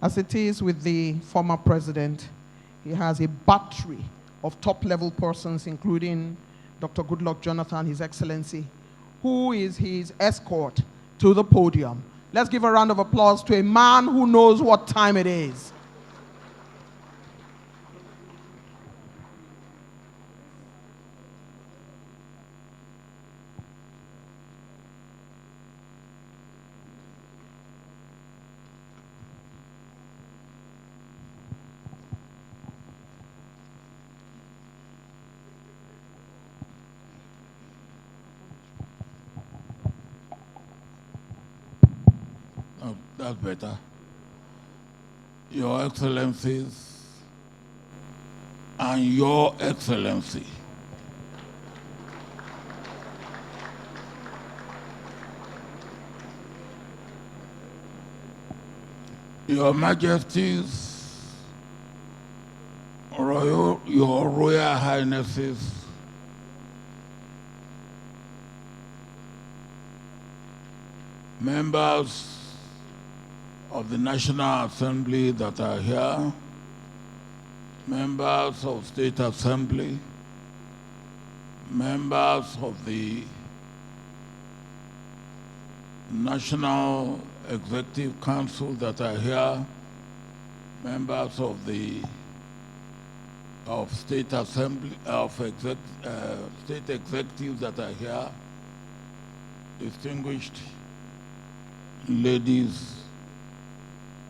As it is with the former president, he has a battery of top-level persons, including Dr. Goodluck Jonathan, His Excellency, who is his escort to the podium. Let's give a round of applause to a man who knows what time it is. That's better. Your Excellencies and Your Excellency, Your Majesties, Your Royal Highnesses, members of the National Assembly that are here, members of State Assembly, members of the National Executive Council that are here, members of the State Assembly, state executives that are here, distinguished ladies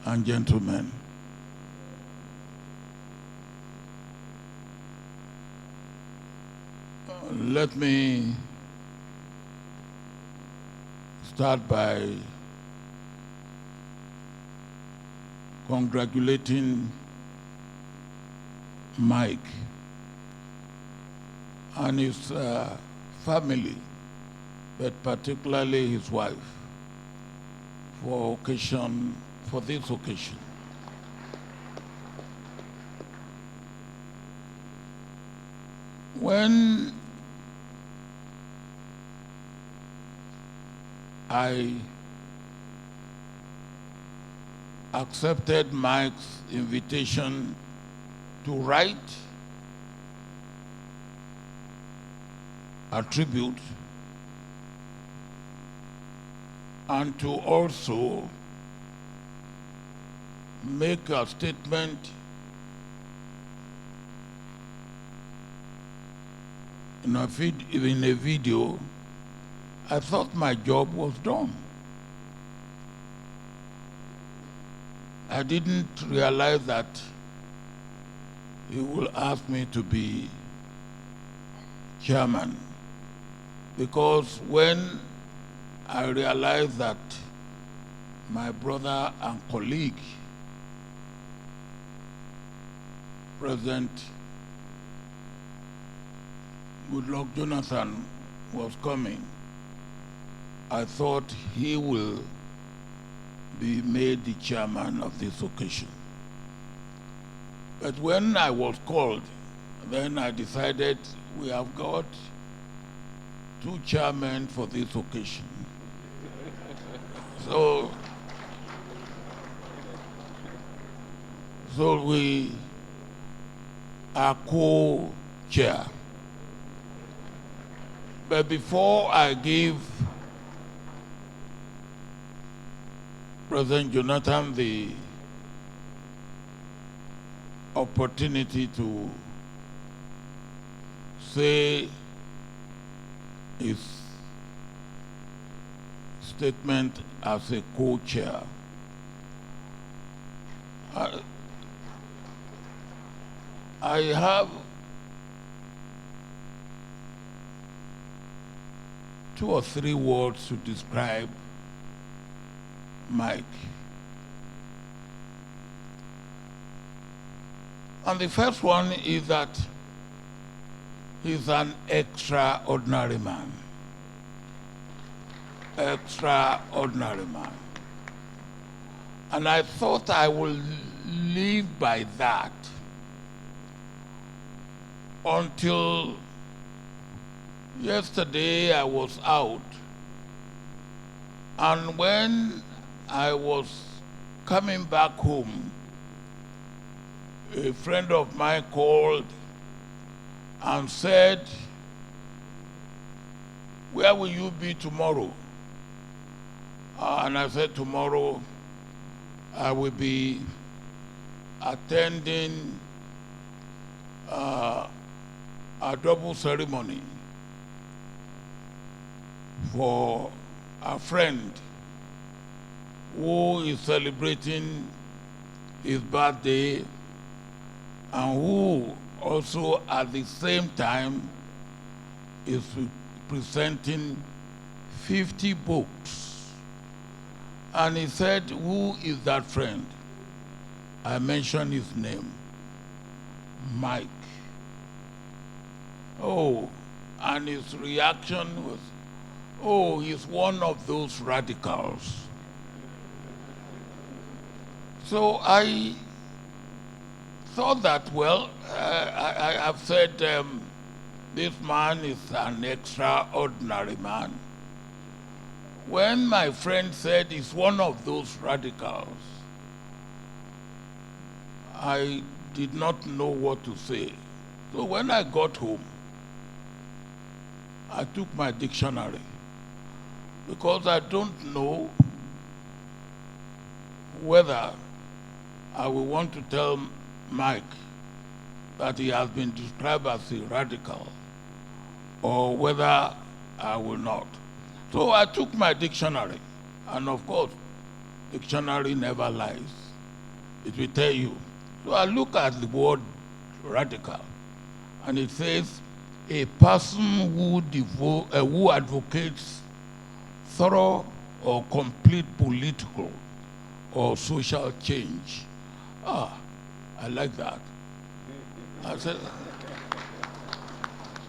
and gentlemen. Let me start by congratulating Mike and his family, but particularly his wife, for this occasion. When I accepted Mike's invitation to write a tribute and to also make a statement in a video, I thought my job was done. I didn't realize that he will ask me to be chairman, because when I realized that my brother and colleague, President Goodluck Jonathan, was coming, I thought he will be made the chairman of this occasion. But when I was called, then I decided we have got two chairmen for this occasion. So we are co-chair. But before I give President Jonathan the opportunity to say his statement as a co-chair, I have two or three words to describe Mike. And the first one is that he's an extraordinary man. Extraordinary man. And I thought I will live by that until yesterday. I was out, and when I was coming back home, a friend of mine called and said, "Where will you be tomorrow?" And I said, "Tomorrow I will be attending a double ceremony for a friend who is celebrating his birthday and who also at the same time is presenting 50 books." And he said, "Who is that friend?" I mentioned his name, Mike. Oh, and his reaction was, "Oh, he's one of those radicals." So I thought that, well, I have said this man is an extraordinary man. When my friend said he's one of those radicals, I did not know what to say. So when I got home, I took my dictionary because I don't know whether I will want to tell Mike that he has been described as a radical or whether I will not. So I took my dictionary, and of course, dictionary never lies. It will tell you. So I look at the word radical, and it says, a person who advocates thorough or complete political or social change. Ah, I like that.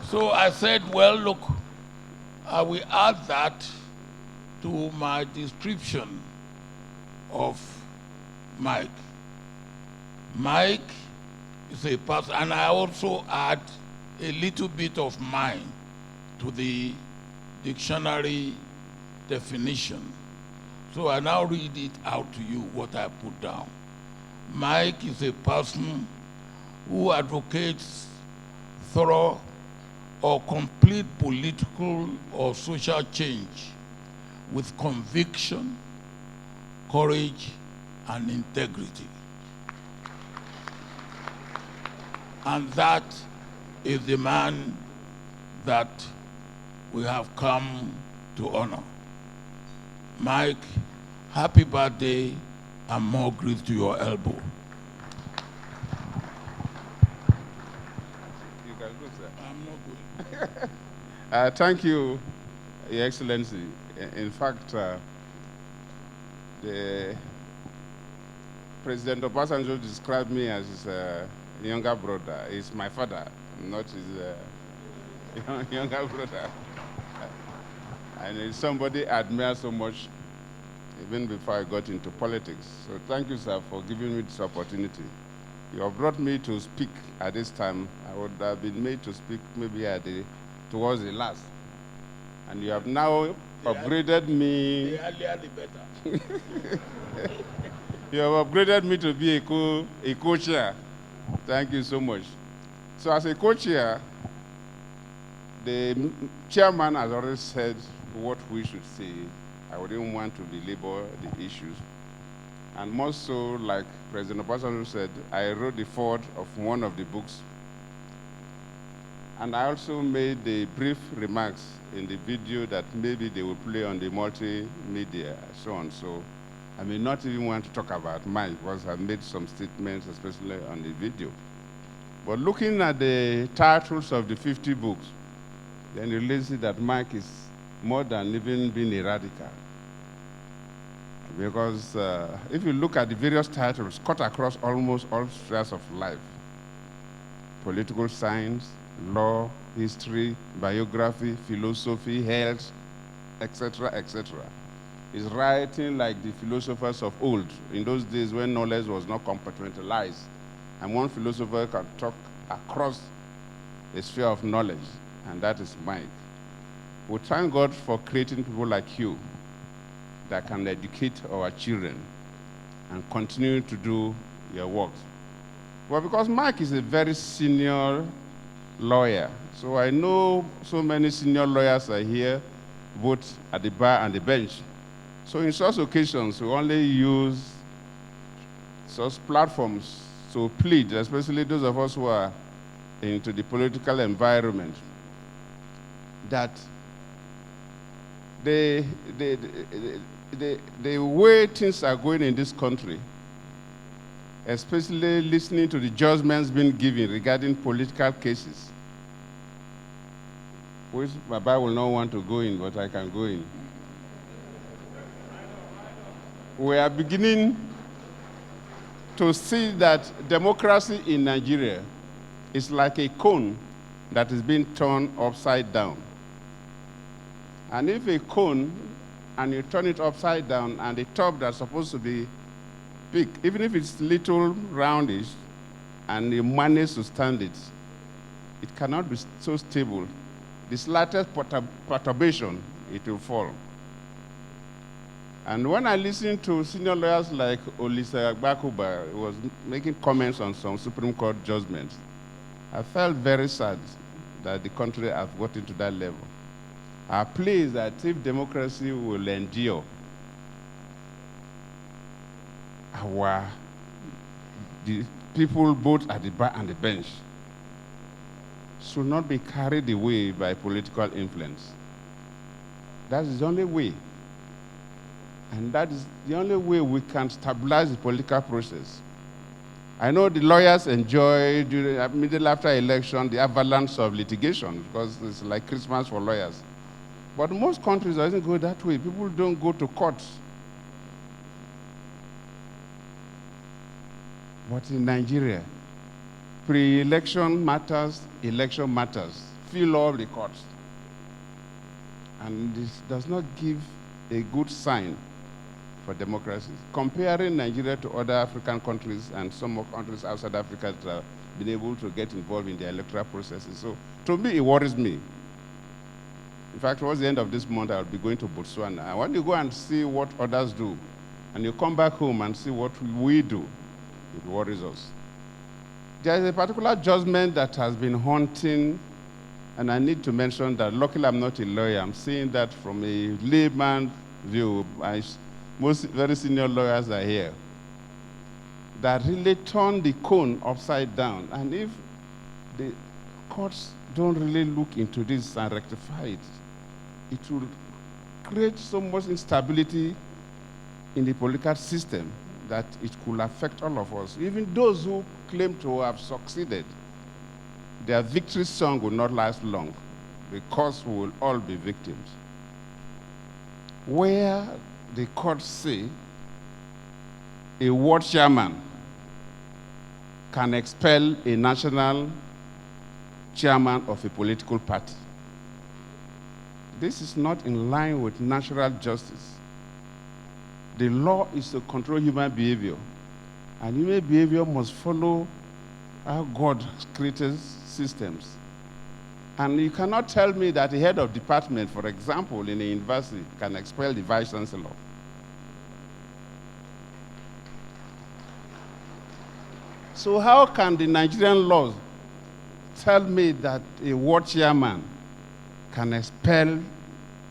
So I said, well, look, I will add that to my description of Mike. Mike is a person, and I also add a little bit of mine to the dictionary definition. So I now read it out to you, what I put down. Mike is a person who advocates thorough or complete political or social change with conviction, courage, and integrity. And that is the man that we have come to honor. Mike, happy birthday and more grease to your elbow. You can go, sir. I'm not going. Thank you, Your Excellency. In fact, the President Obasanjo described me as his younger brother. He's my father, not his younger brother. And it's somebody I admire so much, even before I got into politics. So thank you, sir, for giving me this opportunity. You have brought me to speak at this time. I would have been made to speak maybe towards the last. And you have now upgraded me. The earlier the better. You have upgraded me to be a co-chair. Thank you so much. So as a co-chair, the chairman has already said what we should say. I wouldn't want to belabor the issues. And more so, like President Obasanjo said, I wrote the foreword of one of the books. And I also made the brief remarks in the video that maybe they will play on the multimedia and so on. So I may not even want to talk about mine because I made some statements, especially on the video. But looking at the titles of the 50 books, then you realize that Mike is more than even being a radical. Because if you look at the various titles cut across almost all spheres of life, political science, law, history, biography, philosophy, health, etc., etc. He's writing like the philosophers of old, in those days when knowledge was not compartmentalized. And one philosopher can talk across a sphere of knowledge, and that is Mike. We thank God for creating people like you that can educate our children. and continue to do your work. Well, because Mike is a very senior lawyer, so I know so many senior lawyers are here, both at the bar and the bench. So in such occasions, we only use such platforms to plead, especially those of us who are into the political environment, that the way things are going in this country, especially listening to the judgments being given regarding political cases, which Baba will not want to go in, but I can go in. We are beginning to see that democracy in Nigeria is like a cone that is being turned upside down. And if a cone, and you turn it upside down, and the top that's supposed to be big, even if it's little roundish, and you manage to stand it, it cannot be so stable. The slightest perturbation, it will fall. And when I listened to senior lawyers like Olusegun Obasanjo, who was making comments on some Supreme Court judgments, I felt very sad that the country has gotten to that level. Our plea is that if democracy will endure, the people both at the bar and the bench should not be carried away by political influence. That is the only way. And that is the only way we can stabilize the political process. I know the lawyers enjoy, immediately after election, the avalanche of litigation, because it's like Christmas for lawyers. But most countries doesn't go that way. People don't go to court. But in Nigeria, pre-election matters, election matters. Fill all the courts. And this does not give a good sign for democracy. Comparing Nigeria to other African countries and some more countries outside Africa that have been able to get involved in the electoral processes. So to me, it worries me. In fact, towards the end of this month, I'll be going to Botswana. I want to go and see what others do. And you come back home and see what we do. It worries us. There is a particular judgment that has been haunting, and I need to mention that luckily I'm not a lawyer. I'm seeing that from a layman view. Most very senior lawyers are here, that really turn the cone upside down. And if the courts don't really look into this and rectify it, it will create so much instability in the political system that it could affect all of us. Even those who claim to have succeeded, their victory song will not last long, because we will all be victims. Where the courts say a ward chairman can expel a national chairman of a political party. This is not in line with natural justice. The law is to control human behavior, and human behavior must follow how God created systems. And you cannot tell me that the head of department, for example, in a university, can expel the vice chancellor. So how can the Nigerian laws tell me that a ward chairman can expel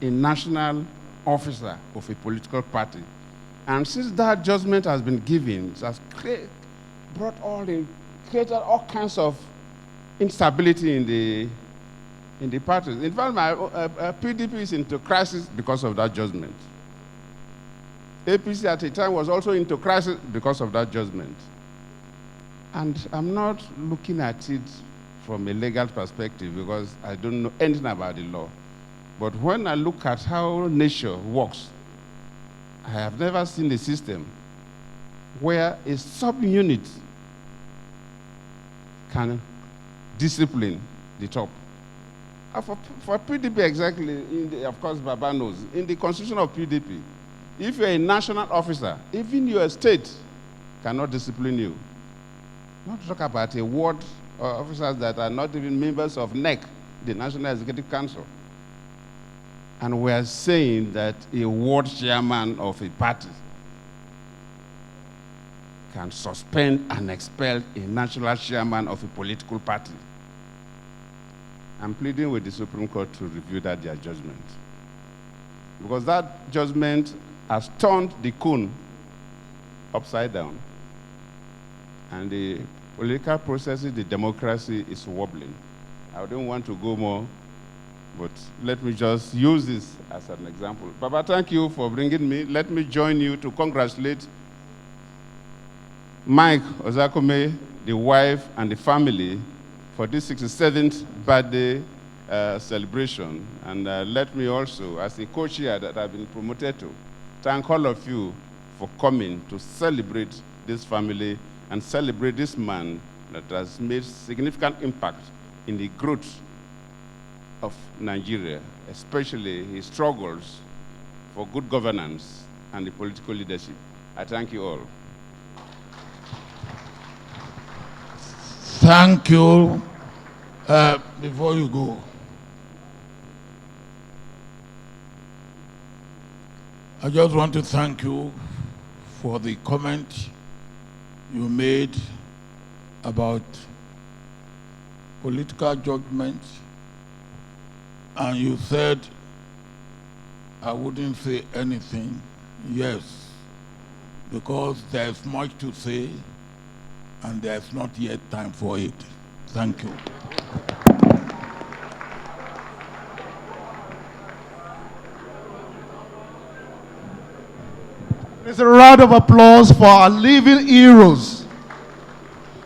a national officer of a political party? And since that judgment has been given, it has created all kinds of instability in the parties. In fact, PDP is into crisis because of that judgment. APC at the time was also into crisis because of that judgment. And I'm not looking at it from a legal perspective because I don't know anything about the law. But when I look at how nature works, I have never seen a system where a subunit can discipline the top. For PDP exactly, of course Baba knows, in the constitution of PDP, if you're a national officer, even your state cannot discipline you. Not to talk about a ward officers that are not even members of NEC, the National Executive Council. And we are saying that a ward chairman of a party can suspend and expel a national chairman of a political party. I'm pleading with the Supreme Court to review their judgment. Because that judgment has turned the cone upside down. And the political processes, the democracy is wobbling. I don't want to go more, but let me just use this as an example. Baba, thank you for bringing me. Let me join you to congratulate Mike Ozekhome, the wife, and the family for this 67th birthday celebration. And let me also, as a co-chair that I've been promoted to, thank all of you for coming to celebrate this family and celebrate this man that has made significant impact in the growth of Nigeria, especially his struggles for good governance and the political leadership. I thank you all. Thank you. Before you go, I just want to thank you for the comment you made about political judgment, and you said I wouldn't say anything. Yes, because there's much to say and there's not yet time for it. Thank you. Please a round of applause for our living heroes.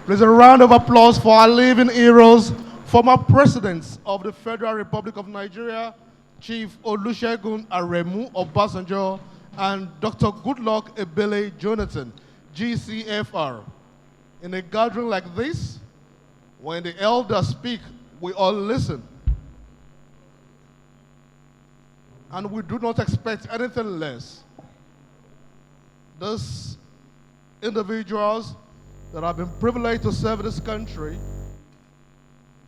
Please a round of applause for our living heroes, former presidents of the Federal Republic of Nigeria, Chief Olusegun Obasanjo, and Dr. Goodluck Ebele Jonathan, GCFR. In a gathering like this, when the elders speak, we all listen. And we do not expect anything less. Those individuals that have been privileged to serve this country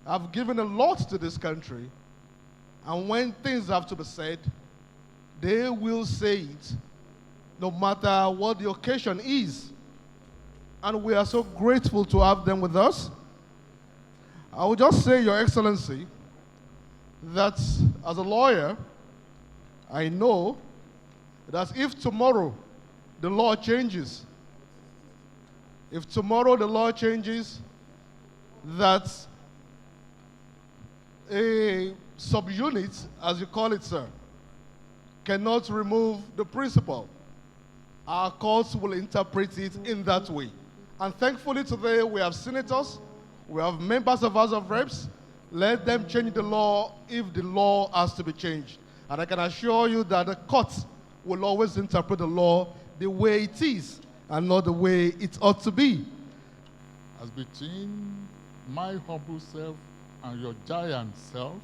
have given a lot to this country. And when things have to be said, they will say it, no matter what the occasion is. And we are so grateful to have them with us. I will just say, Your Excellency, that as a lawyer, I know that if tomorrow the law changes, that a subunit, as you call it, sir, cannot remove the principle, our courts will interpret it in that way. And thankfully today we have senators, we have members of House of Reps. Let them change the law if the law has to be changed. And I can assure you that the courts will always interpret the law the way it is and not the way it ought to be. As between my humble self and your giant self,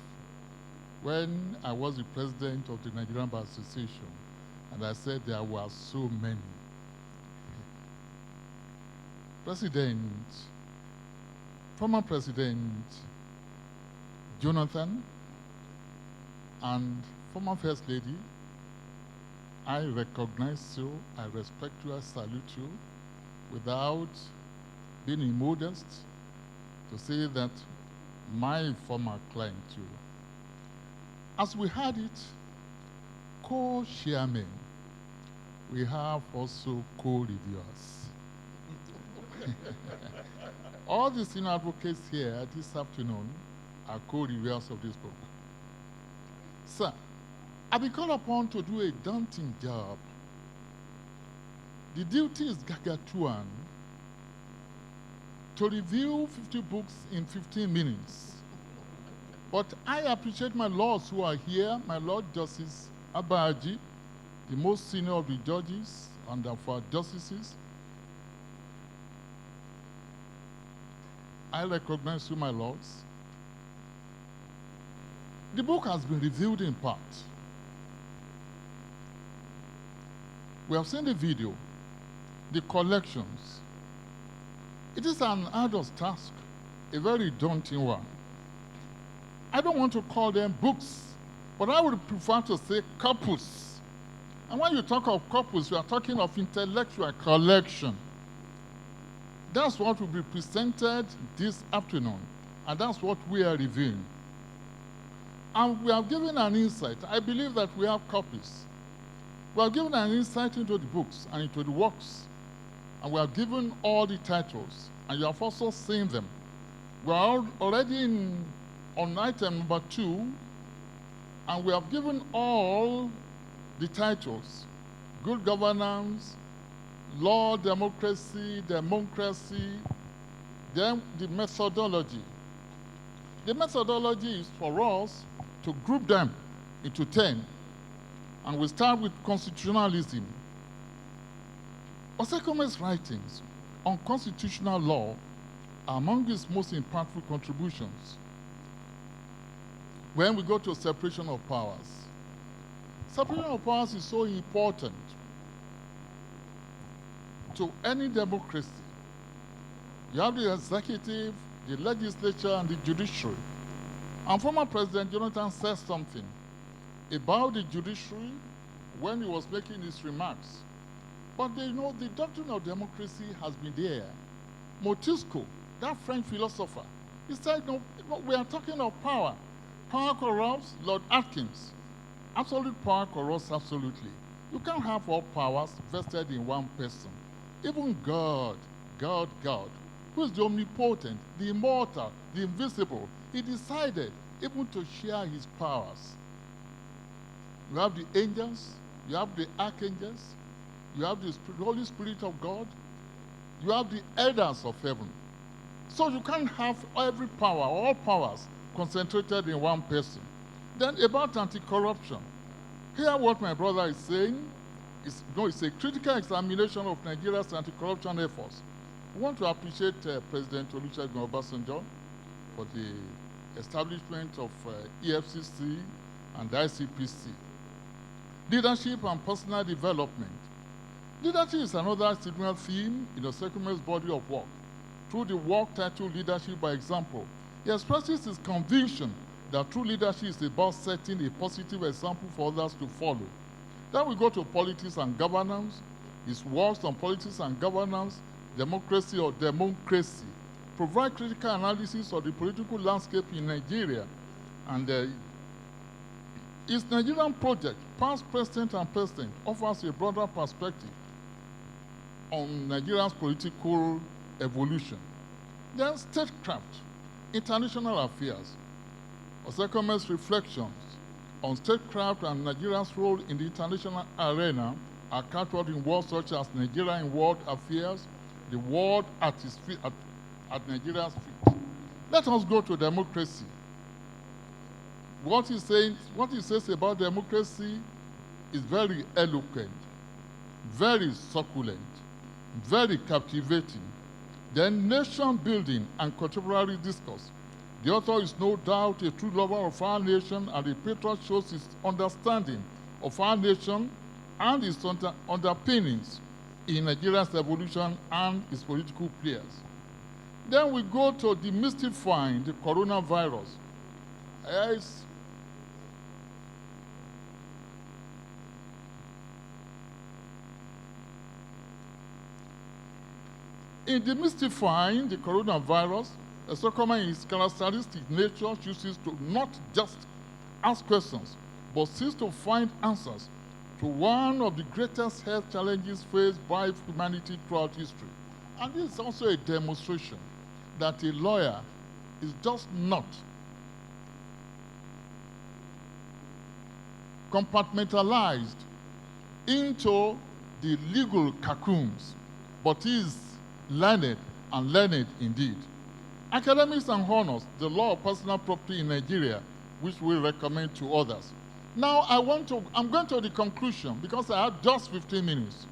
when I was the president of the Nigerian Bar Association, and I said there were so many. Former President Jonathan and former First Lady, I recognize you, I respect you, I salute you, without being immodest, to say that my former client too. As we had it, co-chairmen, we have also co-reviewers. All the senior advocates here this afternoon are co-reviewers of this book. Sir, I've been called upon to do a daunting job. The duty is gargantuan to review 50 books in 15 minutes. But I appreciate my lords who are here, my Lord Justice Abaji, the most senior of the judges and of our justices. I recognize you, my lords. The book has been reviewed in part. We have seen the video, the collections. It is an arduous task, a very daunting one. I don't want to call them books, but I would prefer to say corpus. And when you talk of corpus, you are talking of intellectual collection. That's what will be presented this afternoon, and that's what we are reviewing. And we have given an insight. I believe that we have copies. We have given an insight into the books and into the works, and we have given all the titles, and you have also seen them. We are already on item number 2, and we have given all the titles: good governance, law, democracy, then the methodology. The methodology is for us to group them into 10, and we start with constitutionalism. Ozekhome's writings on constitutional law are among his most impactful contributions. When we go to separation of powers, separation of powers is so important to any democracy. You have the executive, the legislature, and the judiciary. And former President Jonathan said something about the judiciary when he was making his remarks. But they know the doctrine of democracy has been there. Montesquieu, that French philosopher, he said, no, we are talking of power. Power corrupts. Lord Atkins, absolute power corrupts absolutely. You can't have all powers vested in one person. Even God, who is the omnipotent, the immortal, the invisible, he decided even to share his powers. You have the angels, you have the archangels, you have the Holy Spirit of God, you have the elders of heaven. So you can't have every power, all powers, concentrated in one person. Then about anti-corruption. Hear what my brother is saying. It's a critical examination of Nigeria's anti-corruption efforts. We want to appreciate President Olusegun Obasanjo for the establishment of EFCC and ICPC. Leadership and personal development. Leadership is another signal theme in Ozekhome's body of work. Through the work titled Leadership by Example, he expresses his conviction that true leadership is about setting a positive example for others to follow. Then we go to politics and governance. His works on politics and governance, democracy or democracy, provide critical analysis of the political landscape in Nigeria. And his Nigerian project, Past, Present, and Present, offers a broader perspective on Nigeria's political evolution. Then statecraft, international affairs. Ozekhome's reflections on statecraft and Nigeria's role in the international arena are captured in words such as Nigeria in World Affairs, the world at Nigeria's feet. Let us go to democracy. What he says about democracy is very eloquent, very succulent, very captivating. Then nation building and contemporary discourse. The author is no doubt a true lover of our nation, and the patriot shows his understanding of our nation and its underpinnings in Nigeria's evolution and its political players. Then we go to demystifying the coronavirus. In demystifying the coronavirus, Ozekhome in his characteristic nature chooses to not just ask questions, but seeks to find answers to one of the greatest health challenges faced by humanity throughout history. And this is also a demonstration that a lawyer is just not compartmentalized into the legal cocoons, but is learned and learned indeed. Academics and honors the law of personal property in Nigeria, which we recommend to others. Now I'm going to the conclusion because I have just 15 minutes.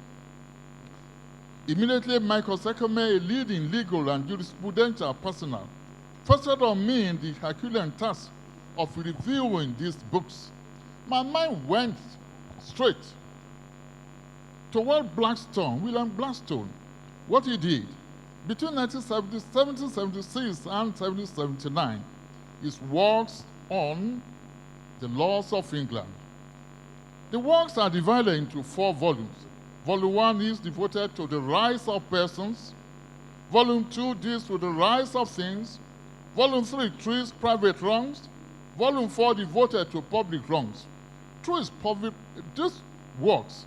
Immediately, Mike Ozekhome, a leading legal and jurisprudential personnel, foisted on me in the Herculean task of reviewing these books. My mind went straight to what William Blackstone, what he did. Between 1776 and 1779, his works on the laws of England. The works are divided into 4 volumes. Volume 1 is devoted to the rights of persons. Volume 2 deals with the rise of things. Volume 3 treats private wrongs. Volume 4 devoted to public wrongs. Through this works,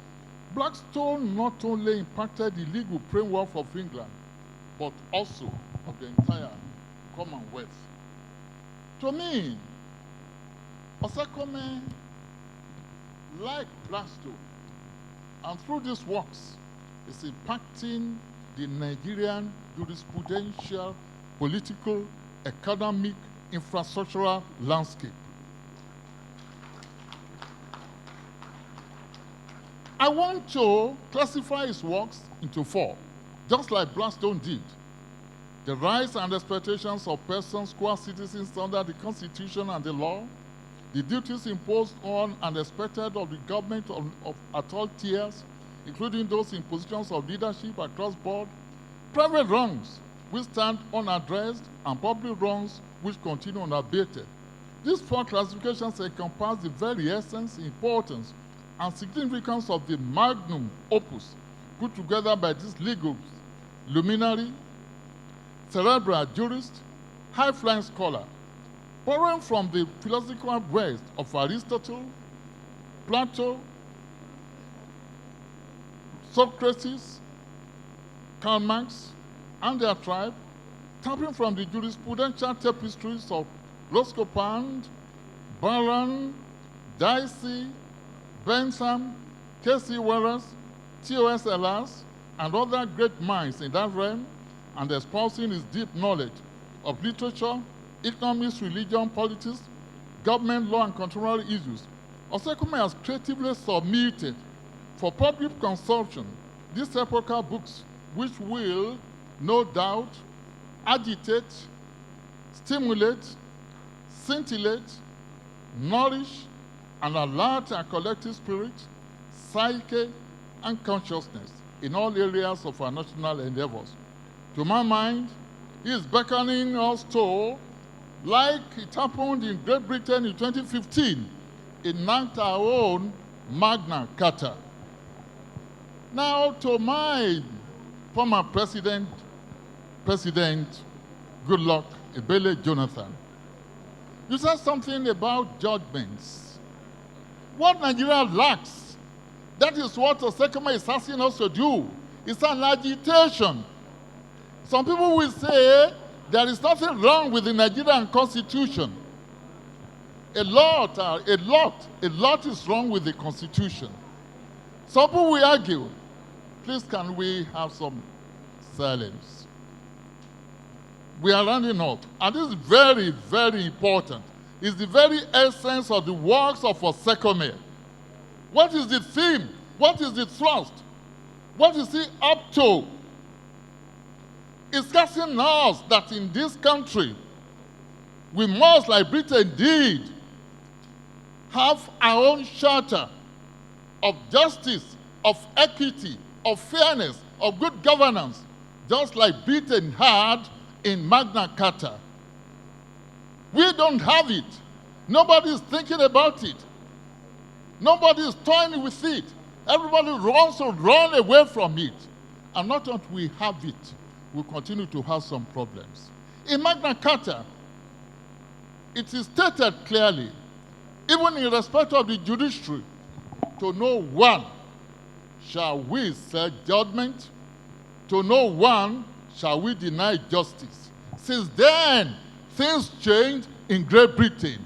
Blackstone not only impacted the legal framework of England, but also of the entire Commonwealth. To me, Ozekhome, like Blackstone, and through these works, is impacting the Nigerian jurisprudential, political, economic, infrastructural landscape. I want to classify his works into 4, just like Blackstone did. The rights and expectations of persons who are citizens under the Constitution and the law, the duties imposed on and expected of the government at all tiers, including those in positions of leadership across board, private wrongs which stand unaddressed, and public wrongs which continue unabated. These 4 classifications encompass the very essence, importance, and significance of the magnum opus put together by this legal luminary, cerebral jurist, high-flying scholar, borrowing from the philosophical ways of Aristotle, Plato, Socrates, Karl Marx, and their tribe, tapping from the jurisprudential tapestries of Roscoe, Baron, Dicey, Bentham, K.C. Wells, T.O.S. Elias, and other great minds in that realm, and espousing his deep knowledge of literature, economics, religion, politics, government, law, and contemporary issues. Ozekhome has creatively submitted for public consumption these epochal books, which will, no doubt, agitate, stimulate, scintillate, nourish, and alert our collective spirit, psyche, and consciousness in all areas of our national endeavors. To my mind, he is beckoning us to, like it happened in Great Britain in 2015, enact our own Magna Carta. Now, to my former President Goodluck Ebele Jonathan, you said something about judgments. What Nigeria lacks, that is what Ozekhome is asking us to do. It's an agitation. Some people will say there is nothing wrong with the Nigerian Constitution. A lot is wrong with the Constitution. Some people will argue, please can we have some silence? We are rounding up, and this is very, very important. It's the very essence of the works of Ozekhome. What is the theme? What is the thrust? What is he up to? It's asking us that in this country, we must, like Britain did, have our own charter of justice, of equity, of fairness, of good governance, just like Britain had in Magna Carta. We don't have it. Nobody is thinking about it. Nobody is toying with it. Everybody wants to run away from it. And not until we have it, we'll continue to have some problems. In Magna Carta, it is stated clearly, even in respect of the judiciary, to no one shall we set judgment, to no one shall we deny justice. Since then, things changed in Great Britain.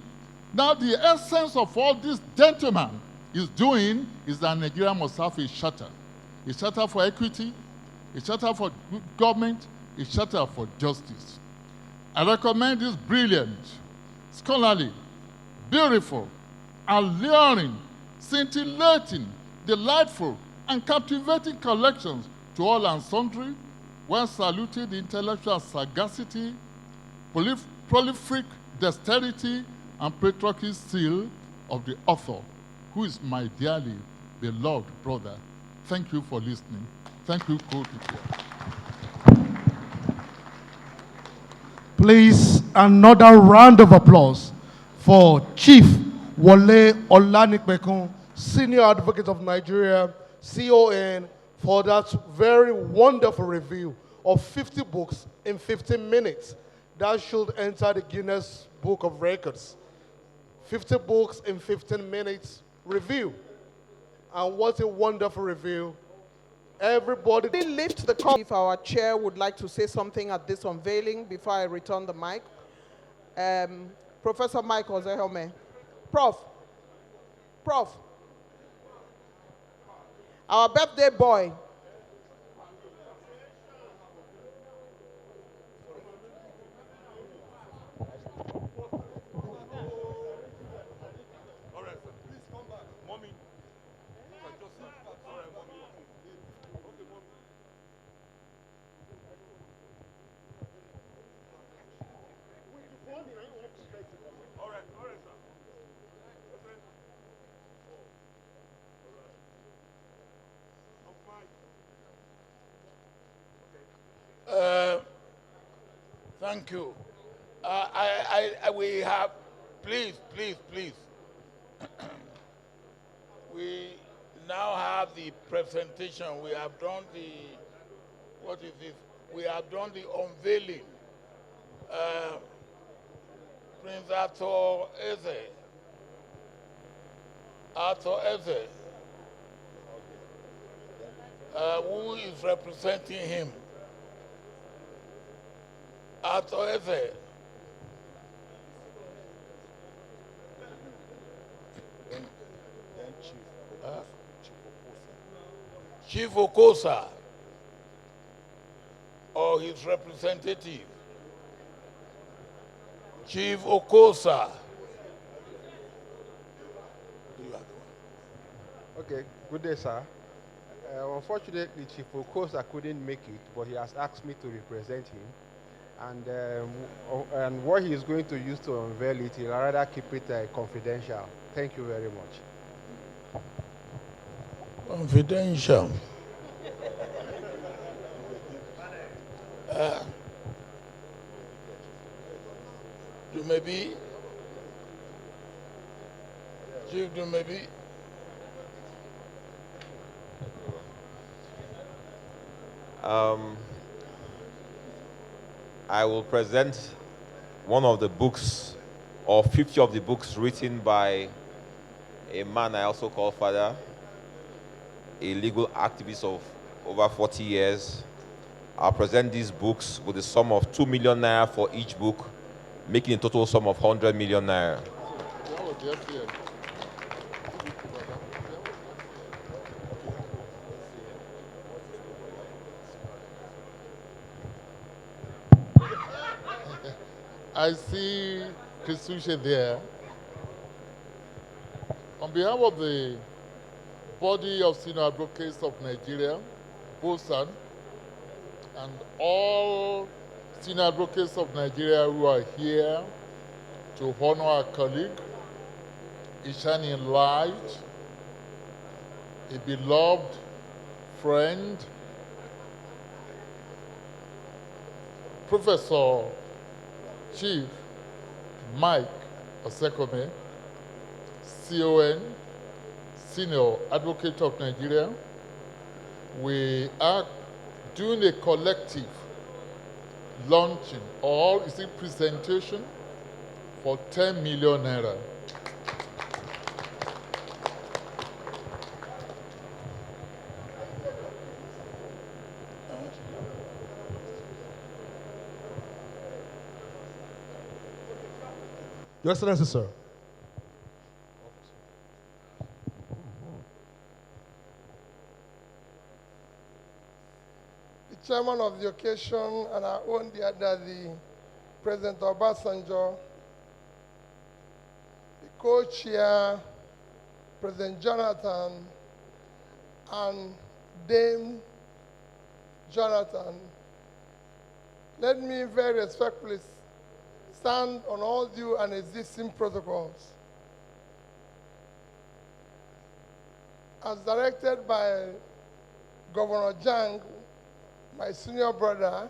Now, the essence of all this gentleman is doing is that Nigeria must have a charter for equity, a charter for good government, a charter for justice. I recommend this brilliant, scholarly, beautiful, alluring, scintillating, delightful, and captivating collections to all and sundry, while saluting the intellectual sagacity, prolific dexterity, and patriotic zeal of the author, who is my dearly beloved brother. Thank you for listening. Thank you, co-teacher. Please, another round of applause for Chief Wole Olanipekun, Senior Advocate of Nigeria, CON, for that very wonderful review of 50 books in 15 minutes. That should enter the Guinness Book of Records. 50 books in 15 minutes review. And what a wonderful review. Everybody Lift the cup. If our chair would like to say something at this unveiling before I return the mic. Professor Mike Ozekhome. Prof. Our birthday boy. Thank you. We have, please. We now have the presentation. We have done the, what is this? We have done the unveiling. Prince Arthur Eze, who is representing him? Arthur Eze. Chief Okosa, or his representative. Chief Okosa. Okay, good day, sir. Unfortunately, Chief Okosa couldn't make it, but he has asked me to represent him. And what he is going to use to unveil it, he'll rather keep it confidential. Thank you very much. Confidential. Chief Dumebi. I will present one of the books, or 50 of the books written by a man I also call father, a legal activist of over 40 years. I'll present these books with a sum of 2 million naira for each book, making a total sum of 100 million naira. I see Christushe there. On behalf of the body of senior advocates of Nigeria, BOSAN, and all senior advocates of Nigeria who are here to honor our colleague, a shining light, a beloved friend, Professor Chief Mike Ozekhome, CON, Senior Advocate of Nigeria. We are doing a collective launching, or is it presentation, for 10 million naira. Your Excellency, sir. The chairman of the occasion and our own the President Obasanjo, the co-chair, President Jonathan, and Dame Jonathan, let me very respectfully stand on all due and existing protocols. As directed by Governor Jang, my senior brother,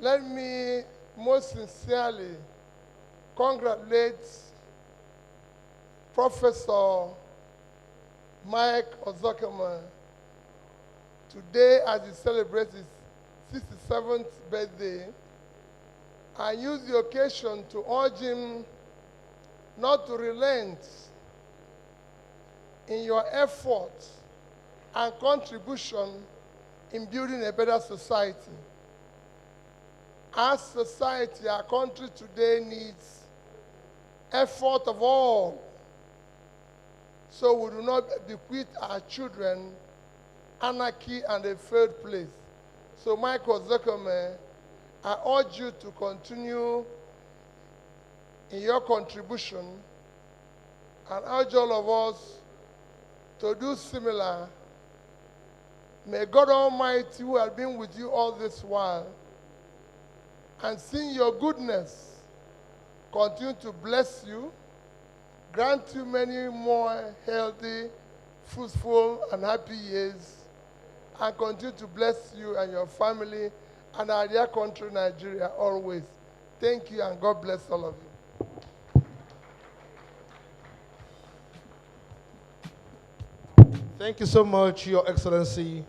let me most sincerely congratulate Professor Mike Ozekhome today as he celebrates his 67th birthday, I use the occasion to urge him not to relent in your efforts and contribution in building a better society. As society, our country today needs effort of all, so we do not bequeath our children anarchy and a third place. So Mike Ozekhome, I urge you to continue in your contribution and urge all of us to do similar. May God Almighty, who has been with you all this while, and seeing your goodness, continue to bless you, grant you many more healthy, fruitful, and happy years, and continue to bless you and your family and our dear country, Nigeria, always. Thank you, and God bless all of you. Thank you so much, Your Excellency.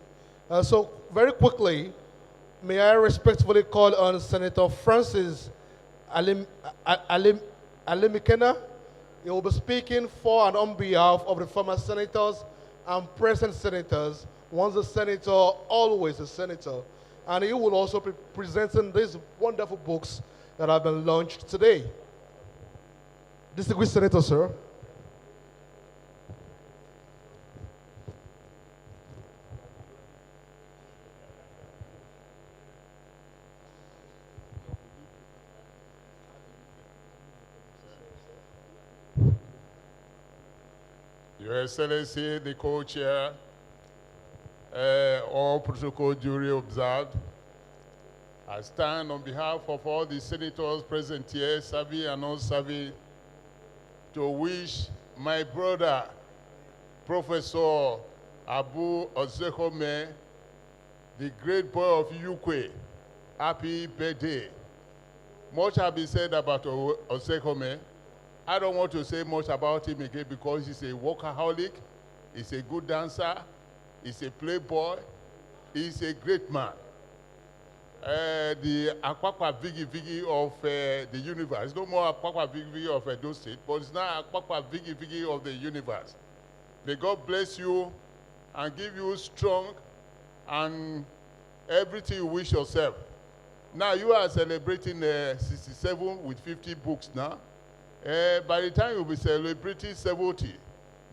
So, very quickly, may I respectfully call on Senator Francis Alimikena. He will be speaking for and on behalf of the former senators and present senators. Once a senator, always a senator. And he will also be presenting these wonderful books that have been launched today. Distinguished Senator, sir. Your Excellency, the co-chair, all protocol duly observed. I stand on behalf of all the senators present here, serving and non-serving, to wish my brother, Professor Abu Ozekhome, the great boy of Ukwe, happy birthday. Much has been said about Ozekhome. I don't want to say much about him again because he's a workaholic, he's a good dancer, he's a playboy, he's a great man. The Akwakwa Vigi Vigi of the universe. It's no more Akwakwa Vigi Vigi of Edo State, but it's now Akwakwa Vigi Vigi of the universe. May God bless you and give you strong and everything you wish yourself. Now you are celebrating 67 with 50 books now. By the time you'll be celebrating 70,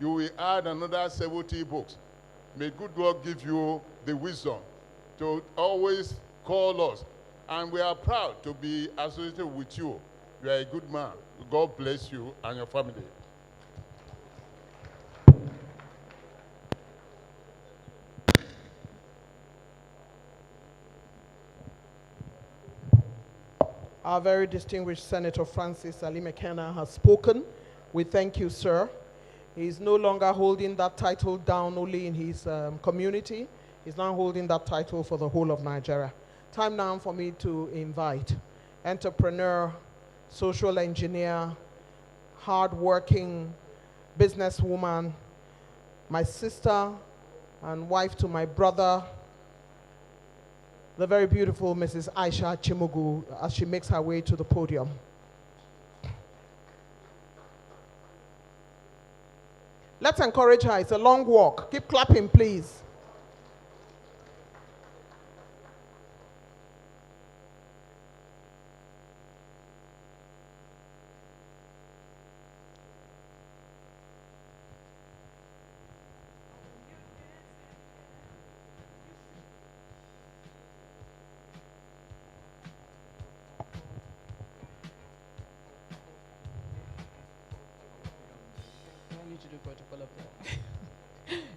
you will add another 70 books. May good God give you the wisdom to always call us. And we are proud to be associated with you. You are a good man. God bless you and your family. Our very distinguished Senator Francis Alimekena has spoken. We thank you, sir. He's no longer holding that title down only in his community. He's now holding that title for the whole of Nigeria. Time now for me to invite entrepreneur, social engineer, hardworking businesswoman, my sister and wife to my brother, the very beautiful Mrs. Aisha Chimugu, as she makes her way to the podium. Let's encourage her. It's a long walk. Keep clapping, please.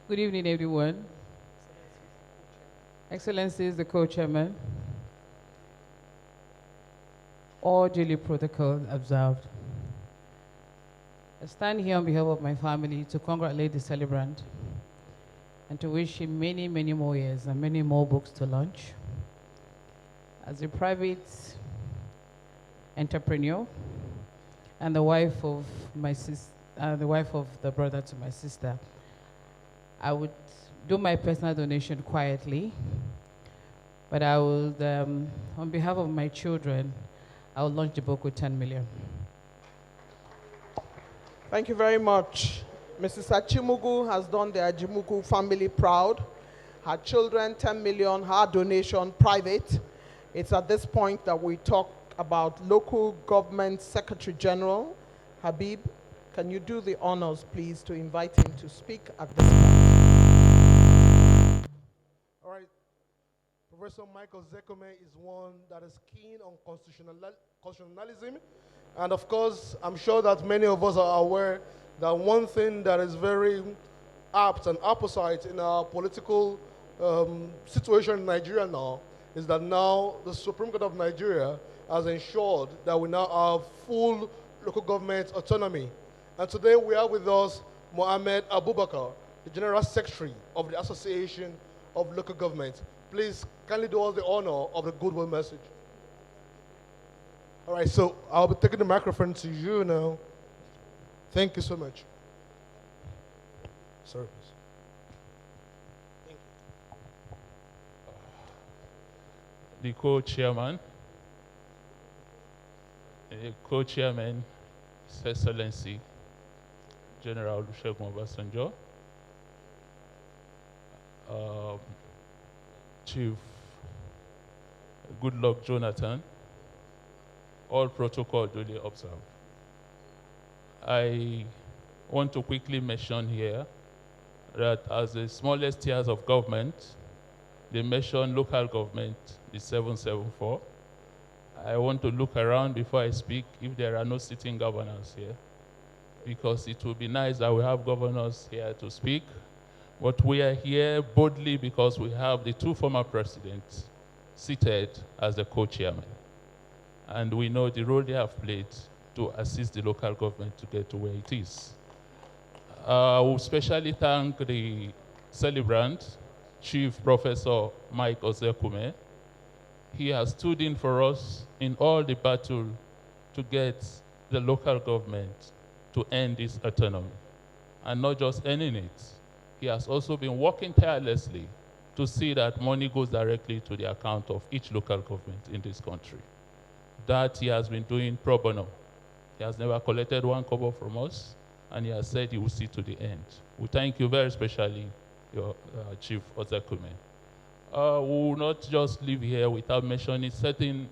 Good evening, everyone. Excellencies, the co-chairman, all duly protocol observed. I stand here on behalf of my family to congratulate the celebrant and to wish him many, many more years and many more books to launch. As a private entrepreneur and the wife of my the wife of the brother to my sister, I would do my personal donation quietly, but I would, on behalf of my children, I will launch the book with 10 million. Thank you very much. Mrs. Achimugu has done the Achimugu family proud. Her children, 10 million, her donation, private. It's at this point that we talk about local government Secretary General. Habib, can you do the honors, please, to invite him to speak at this point? All right. Professor Mike Ozekhome is one that is keen on constitutionalism. And of course, I'm sure that many of us are aware that one thing that is very apt and opposite in our political situation in Nigeria now is that now the Supreme Court of Nigeria has ensured that we now have full local government autonomy. And today we have with us Mohammed Abubakar, the General Secretary of the Association of Local Government. Please kindly do us the honor of the goodwill message. All right, so I'll be taking the microphone to you now. Thank you so much. Sorry, please. Thank you. The co-chairman, co-chairman, His Excellency General Olusegun Obasanjo, Chief Goodluck Jonathan, all protocol duly observed. I want to quickly mention here that as the smallest tiers of government, they mention local government is 774. I want to look around before I speak if there are no sitting governors here, because it will be nice that we have governors here to speak. But we are here boldly because we have the two former presidents seated as the co-chairman. And we know the role they have played to assist the local government to get to where it is. I will especially thank the celebrant, Chief Professor Mike Ozekhome. He has stood in for us in all the battle to get the local government to end this autonomy. And not just ending it, he has also been working tirelessly to see that money goes directly to the account of each local government in this country. That he has been doing pro bono. He has never collected one kobo from us, and he has said he will see to the end. We thank you very specially, your Chief Ozekhome. We will not just leave here without mentioning certain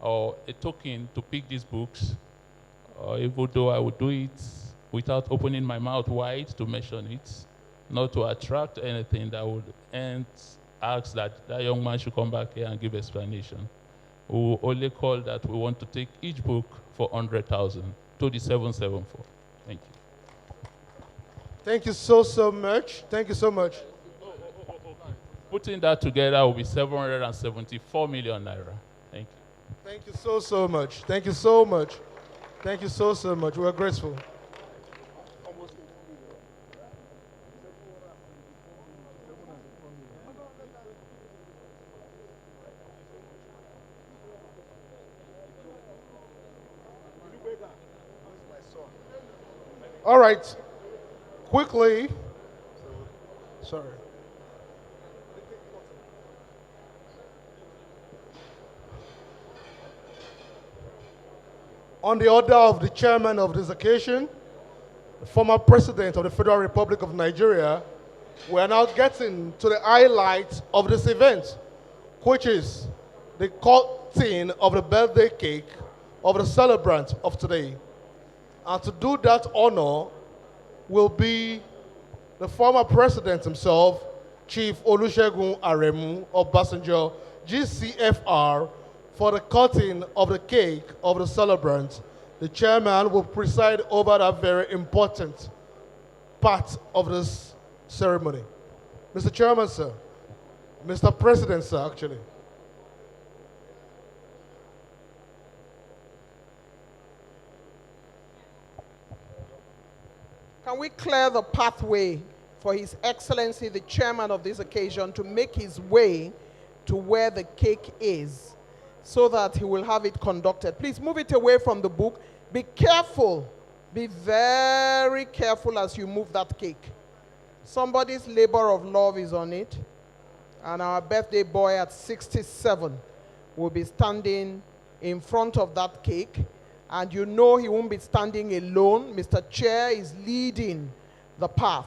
or a token to pick these books, even though I would do it without opening my mouth wide to mention it, not to attract anything that would ask that that young man should come back here and give explanation. We will only call that we want to take each book for 100,000 to the 774. Thank you. Thank you so much. Thank you so much. Putting that together will be 774 million naira. Thank you. Thank you so much. Thank you so much. Thank you so much. We're grateful. All right, quickly, sorry. On the order of the chairman of this occasion, the former president of the Federal Republic of Nigeria, we are now getting to the highlight of this event, which is the cutting of the birthday cake of the celebrant of today. And to do that honor will be the former president himself, Chief Olusegun Obasanjo, GCFR, for the cutting of the cake of the celebrant. The chairman will preside over that very important part of this ceremony. Mr. Chairman, sir. Mr. President, sir, actually. Can we clear the pathway for His Excellency, the chairman of this occasion, to make his way to where the cake is so that he will have it conducted? Please move it away from the book. Be careful. Be very careful as you move that cake. Somebody's labor of love is on it. And our birthday boy at 67 will be standing in front of that cake. And you know he won't be standing alone. Mr. Chair is leading the path.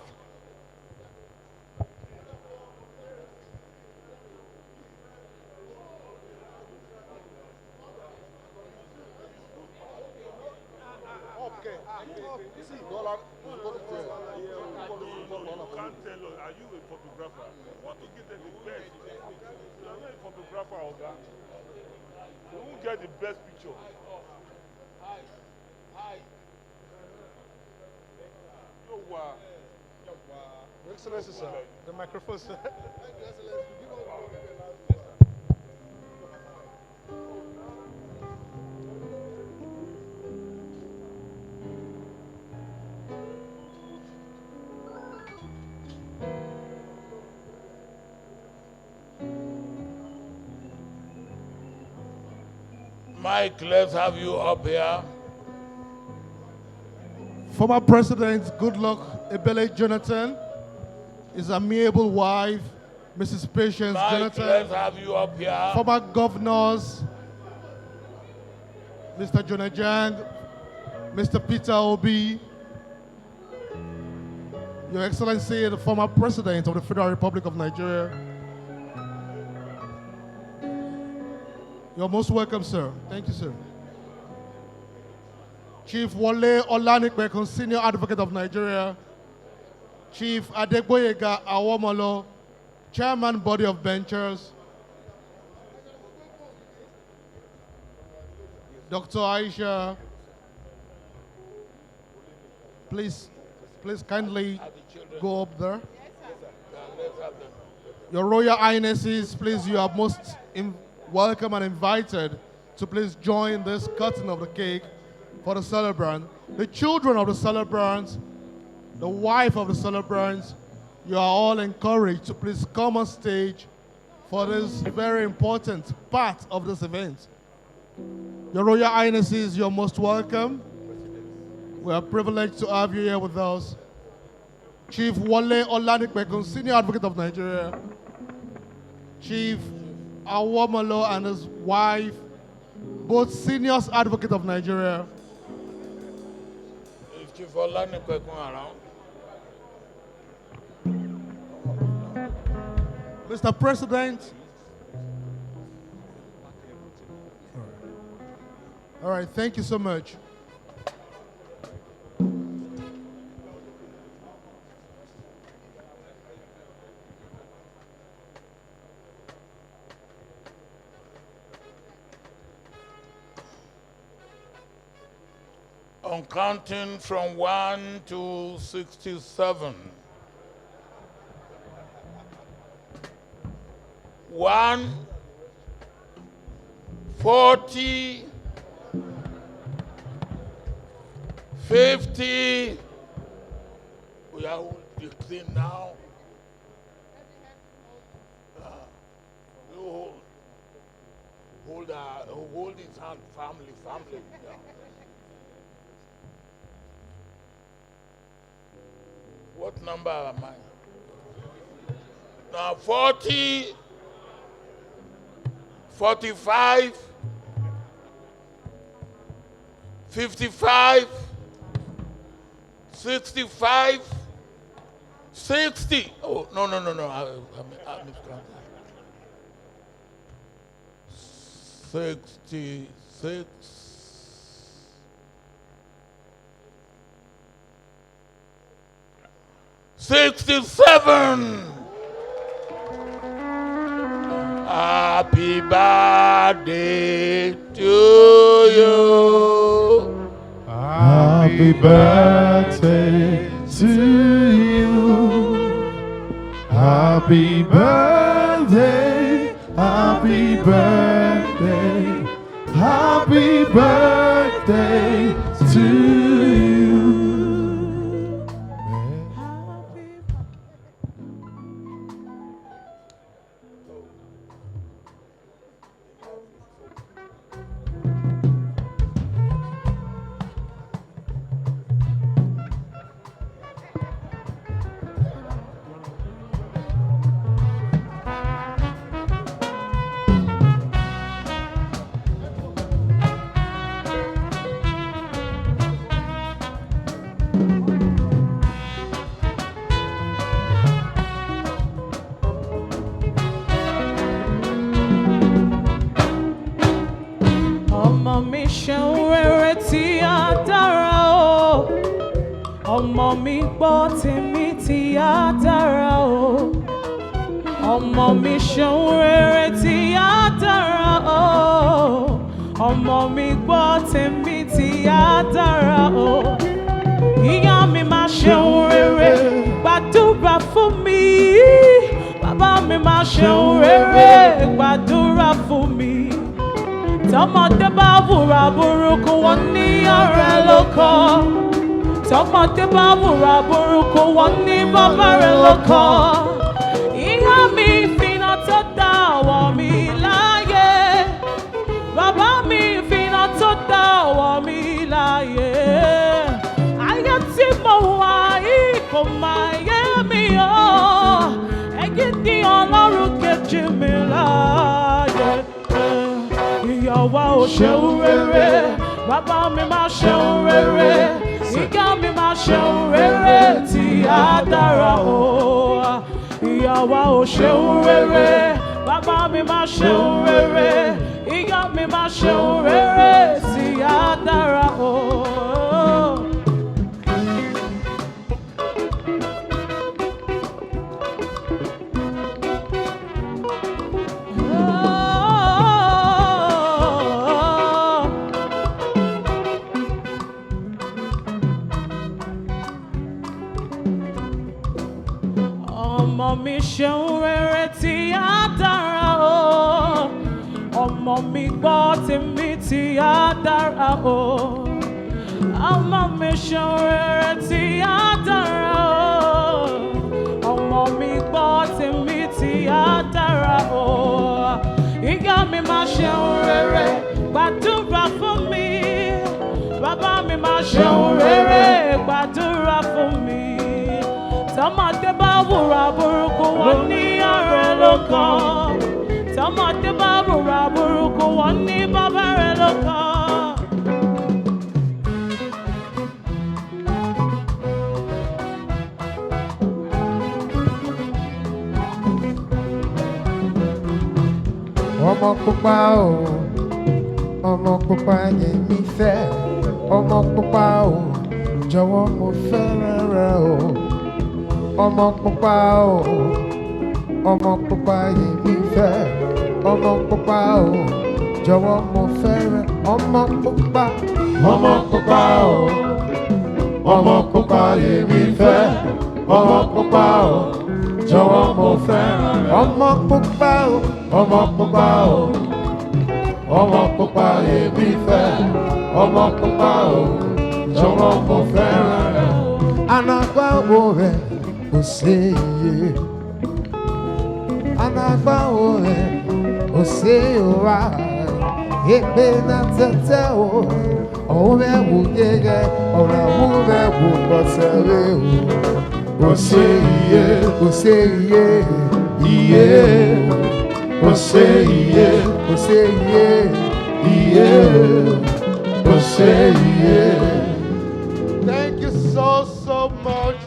Are you a photographer? Want to get the best? You are not a photographer, Oga. You won't get the best picture. Your Excellency, sir. The microphone, sir. Mike, let's have you up here. Former President Goodluck Ebele Jonathan, his amiable wife, Mrs. Patience Mike, Jonathan. let's have you up here. Former governors, Mr. Jonah Jang, Mr. Peterobi, Your Excellency, the former President of the Federal Republic of Nigeria. You're most welcome, sir. Thank you, sir. Chief Wale Olanikbekun, Senior Advocate of Nigeria. Chief Adegboyega Awomolo, Chairman, Body of Benchers. Dr. Aisha, please kindly go up there. Your Royal Highnesses, please, you are most welcome and invited to please join this cutting of the cake for the celebrant. The children of the celebrants, the wife of the celebrants, you are all encouraged to please come on stage for this very important part of this event. Your Royal Highnesses, you're most welcome. We are privileged to have you here with us. Chief Wale Olanikbekun, Senior Advocate of Nigeria. Chief Awomolo and his wife, both Senior Advocate of Nigeria. Is Chief Olanikbekun around? Mr. President. All right, thank you so much. On counting from 1 to 67. 1, 40, 50. We are the thing now. You hold his hand, family. Yeah. What number am I? Now 40, 45, 55, 65, 60. Oh, no. I miscounted. 66. 67. Happy birthday to you. Happy birthday to you. Happy birthday. Happy birthday. Happy birthday to you. ọmọ mi gbọ́ tèmi tí á dára o. Ọmọ mi ṣeun rere tí á dára o. Ọmọ mi gbọ́ tèmi tí á dára o. Ìyá mi máa ṣeun rere gbàdúrà fún mi. Bàbá mi máa ṣeun rere gbàdúrà fún mi. Tọmọdé bá wùrà burúkú wọn ní ọ̀rẹ́ ló kọ́. Tọmọdé bá wùrà burúkú wọn ní bàbá rẹ̀ ló kọ́. Ìyá mi fìnà tó dá ọwọ́ mi láyé. Bàbá mi fìnà tó dá ọwọ́ mi láyé. Ayé tí mo wà yìí kò máa yé mi o. Ẹ̀yin ni Ọlọ́run kejì mi láyé. Ìyá wa ò ṣeun rere, bàbá mi máa ṣeun rere, ìyá mi máa ṣeun rere tí á dára o. Ìyá wa ò ṣeun rere, bàbá mi máa ṣeun rere, ìyá mi máa ṣeun rere tí á dára o. Ọmọ mi ṣeun rere tí á dára o. Ọmọ mi gbọ́ tèmi tí á dára o. Ọmọ mi ṣeun rere tí á dára o. Ọmọ mi gbọ́ tèmi tí á dára o. Ìyá mi máa ṣeun rere gbàdúrà fún mi. Bàbá mi máa ṣeun rere gbàdúrà fún mi. Tọmọdé bá wùrà burúkú wọn ní ọ̀rẹ́ ló kọ́. Tọmọdé bá wùrà burúkú wọn ní bàbá rẹ̀ ló kọ́. Ọmọ pupa o, ọmọ pupa èmi fẹ́. Ọmọ pupa o, jọ̀wọ́ mo fẹ́ràn rẹ o. Ọmọ pupa o, ọmọ pupa èmi fẹ́. Ọmọ pupa o, jọ̀wọ́ mo fẹ́ràn. Ọmọ pupa, ọmọ pupa o, ọmọ pupa èmi fẹ́. Ọmọ pupa o, jọ̀wọ́ mo fẹ́ràn rẹ. ọmọ pupa o, Ọmọ pupa o, ọmọ pupa èmi fẹ́. Ọmọ pupa o, jọ̀wọ́ mo fẹ́ràn rẹ. anagbawo rẹ kò ṣe iye. Anagbawo rẹ kò ṣe òwà. Èpè náà tẹ́tẹ́ o, òun rẹ̀ wò gẹ́gẹ́, ọ̀rọ̀ àwọn rẹ̀ wò lọ́sẹ̀rẹ̀ o. Kò ṣe iye, Kò ṣe iye, iye. Kò ṣe iye, kò ṣe iye, iye. Kò ṣe iye. Thank you so much,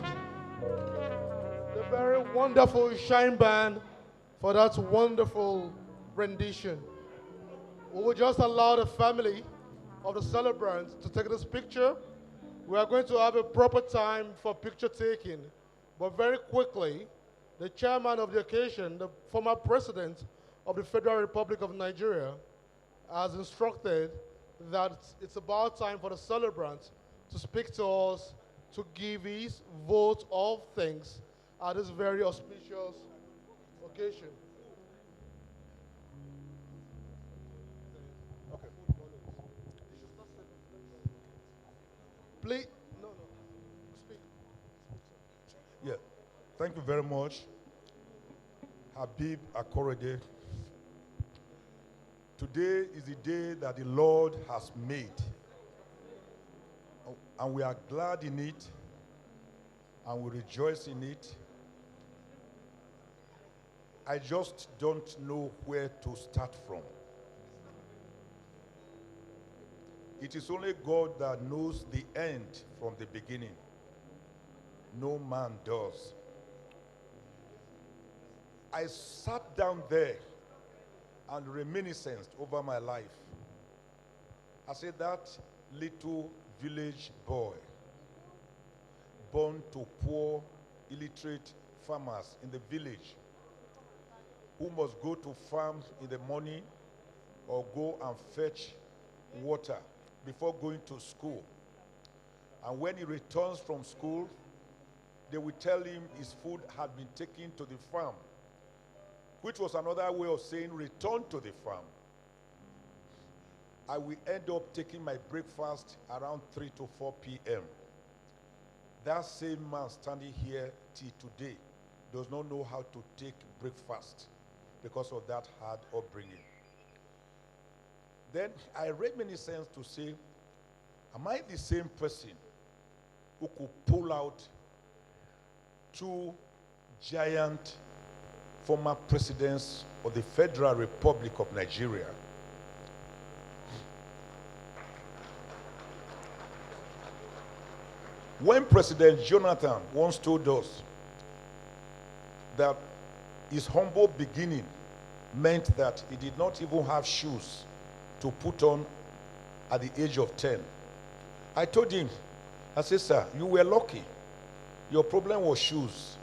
the very wonderful Shine Band, for that wonderful rendition. We will just allow the family of the celebrants to take this picture. We are going to have a proper time for picture taking, but very quickly, the chairman of the occasion, the former president of the Federal Republic of Nigeria, has instructed that it's about time for the celebrant to speak to us, to give his vote of thanks at this very auspicious occasion. Okay. Please, no. Speak. Yeah, thank you very much, Habib Akorede. Today is the day that the Lord has made, and we are glad in it, and we rejoice in it. I just don't know where to start from. It is only God that knows the end from the beginning. No man does. I sat down there and reminisced over my life. I said, that little village boy, born to poor, illiterate farmers in the village who must go to farm in the morning or go and fetch water before going to school. And when he returns from school, they will tell him his food had been taken to the farm, which was another way of saying return to the farm. I will end up taking my breakfast around 3 to 4 p.m. That same man standing here till today does not know how to take breakfast because of that hard upbringing. Then I read many sense to say, am I the same person who could pull out two giant former presidents of the Federal Republic of Nigeria? When President Jonathan once told us that his humble beginning meant that he did not even have shoes to put on at the age of 10, I told him, I said, sir, you were lucky. Your problem was shoes.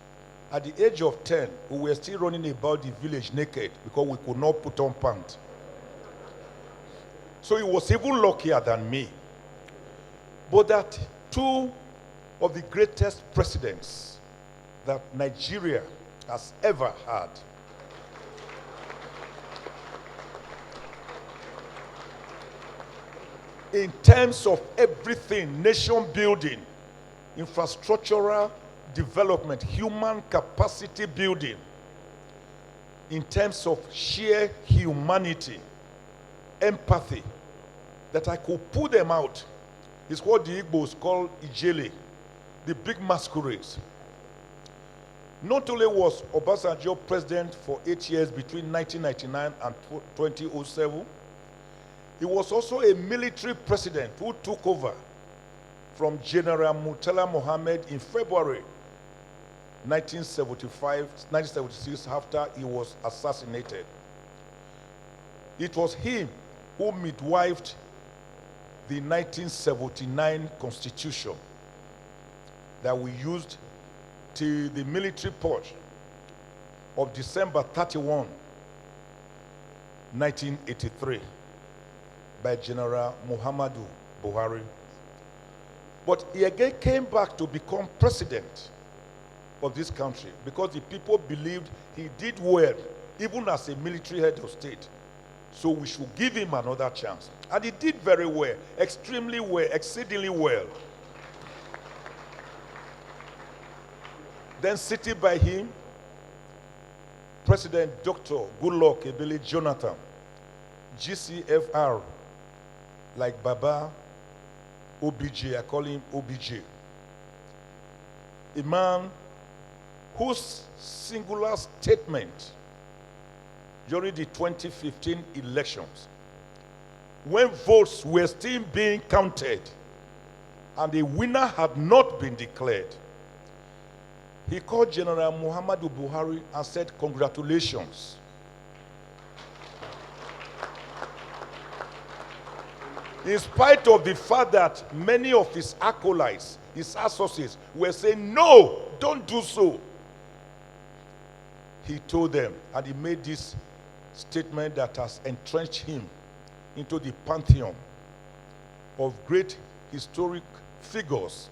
At the age of 10, we were still running about the village naked because we could not put on pants. So he was even luckier than me. But that two of the greatest presidents that Nigeria has ever had in terms of everything, nation building, infrastructural development, human capacity building, in terms of sheer humanity, empathy, that I could pull them out, is what the Igbos call Ijele, the big masquerades. Not only was Obasanjo president for 8 years between 1999 and 2007, he was also a military president who took over from General Murtala Mohammed in February 1976 after he was assassinated. It was him who midwifed the 1979 Constitution that we used till the military purge of December 31, 1983 by General Muhammadu Buhari. But he again came back to become president of this country because the people believed he did well, even as a military head of state. So we should give him another chance. And he did very well, extremely well, exceedingly well. Then sitting by him, President Dr. Goodluck Ebele Jonathan, GCFR, like Baba, OBJ, I call him OBJ. A man whose singular statement during the 2015 elections, when votes were still being counted and the winner had not been declared, he called General Muhammadu Buhari and said, congratulations. In spite of the fact that many of his acolytes, his associates, were saying, no, don't do so. He told them, and he made this statement that has entrenched him into the pantheon of great historic figures.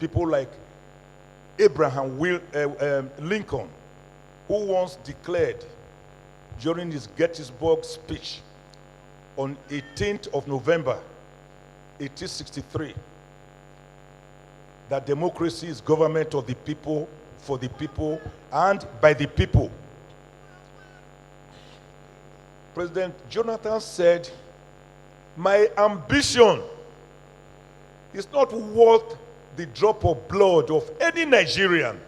People like Abraham Lincoln, who once declared during his Gettysburg speech on 18th of November, 1863, that democracy is government of the people, for the people, and by the people. President Jonathan said, my ambition is not worth the drop of blood of any Nigerian.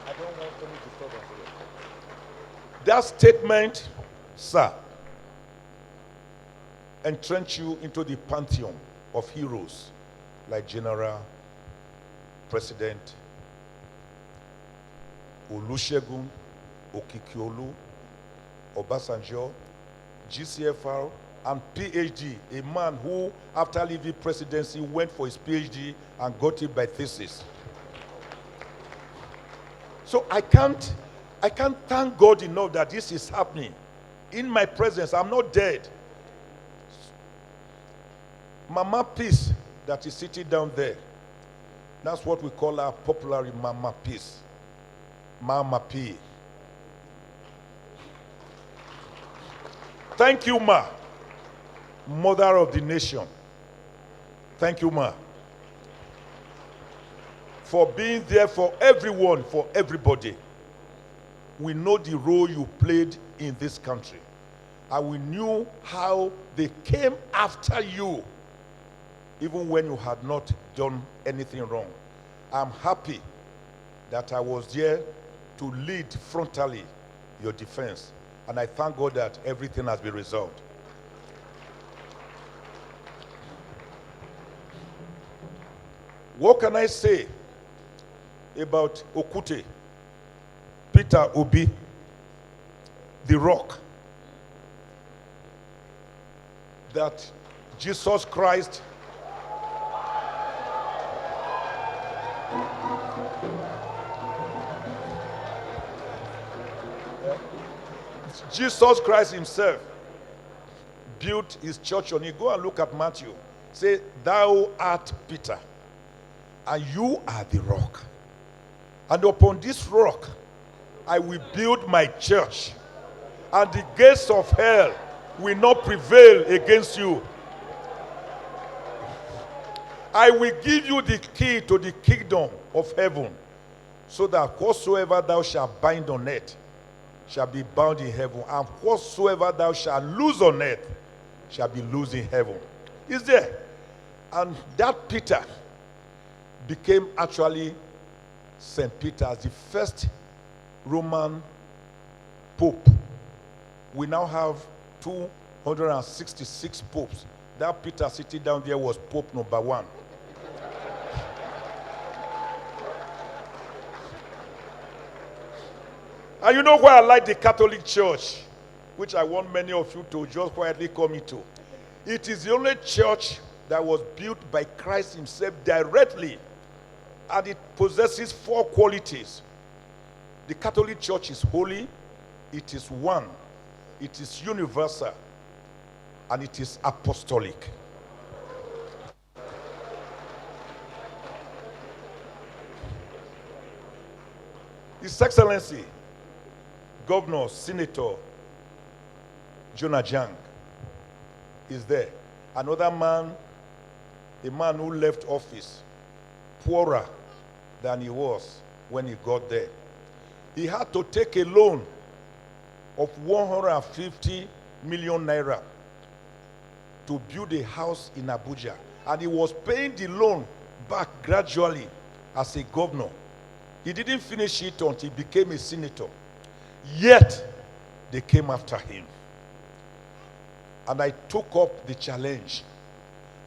I don't want to stop us. That statement, sir, entrench you into the pantheon of heroes like General President Olusegun Obasanjo, GCFR, and PhD, a man who, after leaving presidency, went for his PhD and got it by thesis. So I can't thank God enough that this is happening in my presence. I'm not dead. Mama Peace that is sitting down there, that's what we call her popularly Mama Peace. Mama P. Thank you, Ma, mother of the nation. Thank you, Ma, for being there for everyone, for everybody. We know the role you played in this country, and we knew how they came after you, even when you had not done anything wrong. I'm happy that I was there to lead frontally your defense, and I thank God that everything has been resolved. What can I say about Okute, Peter Obi, the rock, that Jesus Christ himself built his church on it. Go and look at Matthew. Say, thou art Peter, and you are the rock. And upon this rock, I will build my church, and the gates of hell will not prevail against you. I will give you the key to the kingdom of heaven, so that whatsoever thou shalt bind on earth shall be bound in heaven, and whatsoever thou shalt loose on earth shall be loosed in heaven. Is there? And that Peter became actually St. Peter as the first Roman Pope. We now have 266 popes. That Peter sitting down there was Pope number 1. And you know why I like the Catholic Church, which I want many of you to just quietly come into? It is the only church that was built by Christ himself directly, and it possesses 4 qualities. The Catholic Church is holy, it is one, it is universal, and it is apostolic. His Excellency, Governor, Senator Jonah Jang is there. Another man, a man who left office poorer than he was when he got there. He had to take a loan of 150 million naira to build a house in Abuja. And he was paying the loan back gradually as a governor. He didn't finish it until he became a senator. Yet, they came after him. And I took up the challenge,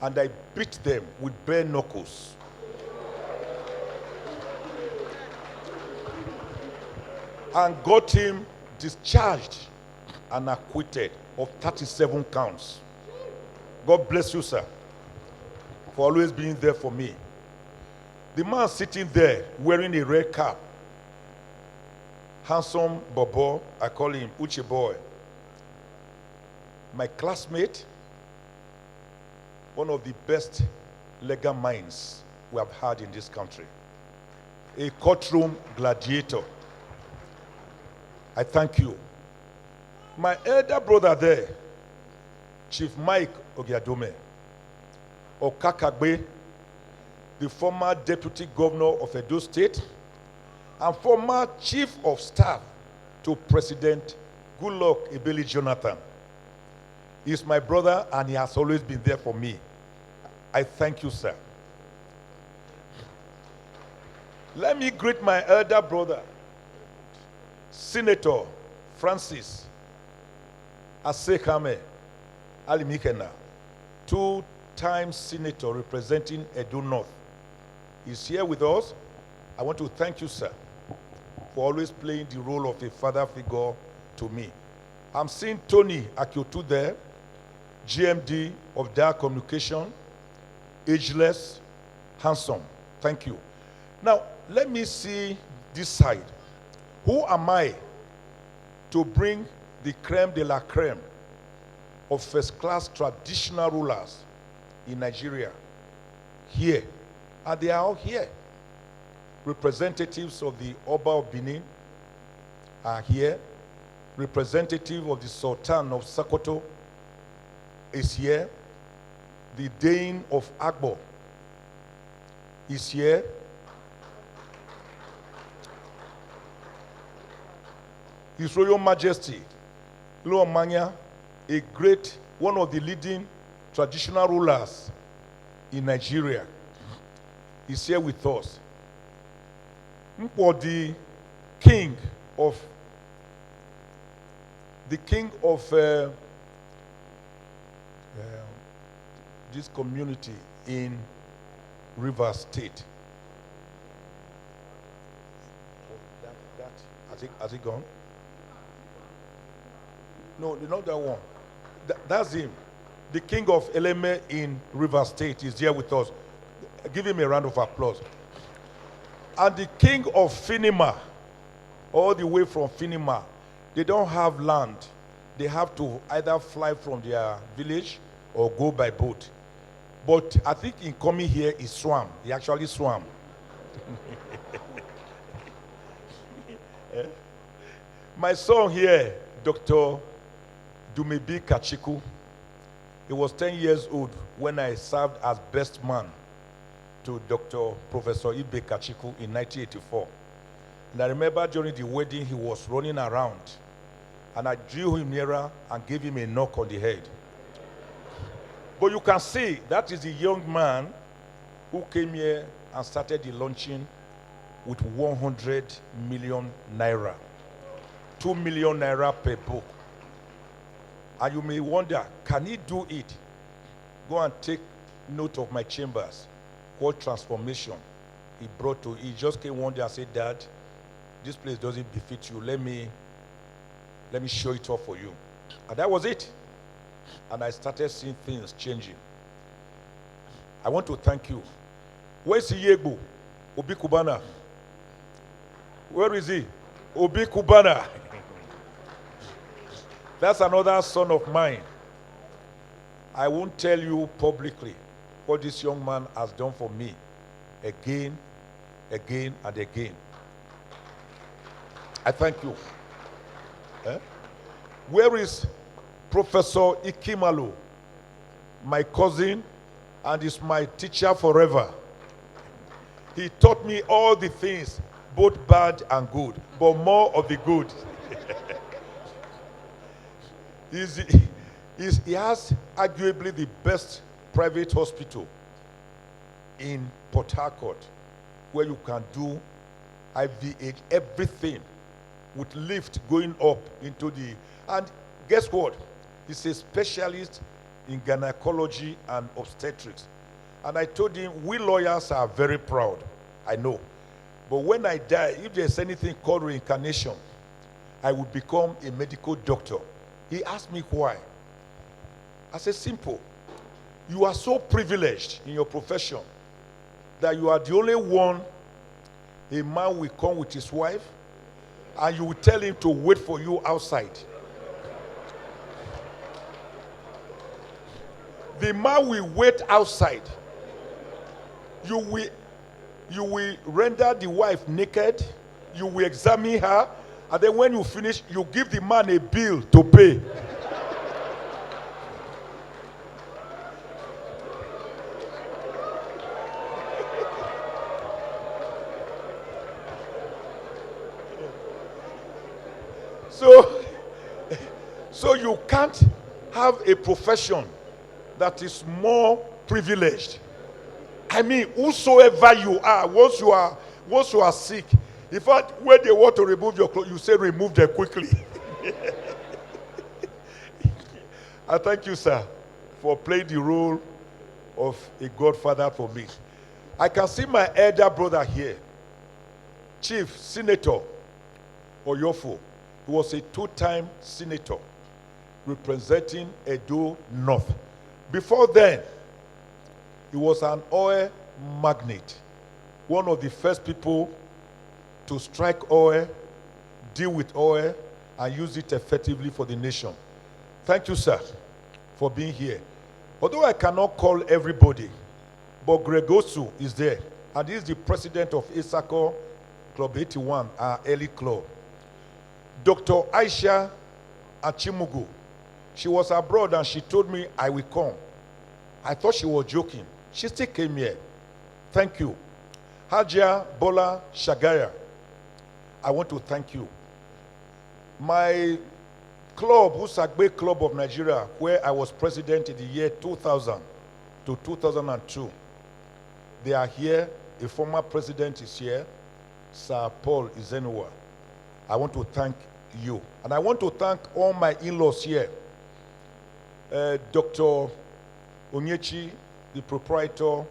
and I beat them with bare knuckles. And got him discharged and acquitted of 37 counts. God bless you, sir, for always being there for me. The man sitting there wearing a red cap, handsome bobo, I call him Uche Boy. My classmate, one of the best legal minds we have had in this country. A courtroom gladiator. I thank you. My elder brother there, Chief Mike Ozekhome, Okakagbe, the former deputy governor of Edo State, and former chief of staff to President Goodluck Ebele Jonathan. He's my brother, and he has always been there for me. I thank you, sir. Let me greet my elder brother, Senator Francis Ozekhome Alimikena, 2-time senator representing Edo North. He's here with us. I want to thank you, sir, for always playing the role of a father figure to me. I'm seeing Tony Akiotu there, GMD of Dire Communication, ageless, handsome. Thank you. Now, let me see this side. Who am I to bring the creme de la creme of first-class traditional rulers in Nigeria here? And they are all here. Representatives of the Oba of Benin are here. Representative of the Sultan of Sokoto is here. The Dane of Agbo is here. His Royal Majesty, Lo Manya, a great, one of the leading traditional rulers in Nigeria, is here with us. For the king of this community in Rivers State. Has he gone? No, not that one. That's him. The king of Eleme in Rivers State is here with us. Give him a round of applause. And the king of Finima, all the way from Finima, they don't have land. They have to either fly from their village or go by boat. But I think in coming here, he swam. He actually swam. My son here, Dr. Dumebi Kachiku, he was 10 years old when I served as best man to Dr. Professor Ibe Kachiku in 1984. And I remember during the wedding, he was running around. And I drew him nearer and gave him a knock on the head. But you can see that is the young man who came here and started the launching with 100 million naira. 2 million naira per book. And you may wonder, can he do it? Go and take note of my chambers. What transformation he brought to it. He just came one day and said, Dad, this place doesn't befit you. Let me show it off for you. And that was it. And I started seeing things changing. I want to thank you. Where's Yegbo? Obi Kubana. Where is he? Obi Kubana. That's another son of mine. I won't tell you publicly what this young man has done for me again, again, and again. I thank you. Where is Professor Ikimalo, my cousin, and is my teacher forever? He taught me all the things, both bad and good, but more of the good. He has arguably the best private hospital in Port Harcourt, where you can do IVH, everything, with lift going up into the... And guess what? He's a specialist in gynecology and obstetrics. And I told him, we lawyers are very proud. I know. But when I die, if there's anything called reincarnation, I will become a medical doctor. He asked me why. I said, simple. You are so privileged in your profession that you are the only one a man will come with his wife and you will tell him to wait for you outside. The man will wait outside. You will render the wife naked. You will examine her. And then when you finish, you give the man a bill to pay. So you can't have a profession that is more privileged. I mean, whosoever you are, once you are sick, in fact, when they want to remove your clothes, you say remove them quickly. I thank you, sir, for playing the role of a godfather for me. I can see my elder brother here, Chief Senator Oyofo. He was a two-time senator, representing Edo North. Before then, he was an oil magnate, one of the first people to strike oil, deal with oil, and use it effectively for the nation. Thank you, sir, for being here. Although I cannot call everybody, but Gregosu is there, and he is the president of Isako Club 81, our early club. Dr. Aisha Achimugu, she was abroad and she told me I will come. I thought she was joking. She still came here. Thank you. Hajia Bola Shagaya, I want to thank you. My club, Usagbe Club of Nigeria, where I was president in the year 2000 to 2002, they are here. A former president is here, Sir Paul Izenua. I want to thank you. And I want to thank all my in-laws here. Dr. Onyechi, the proprietor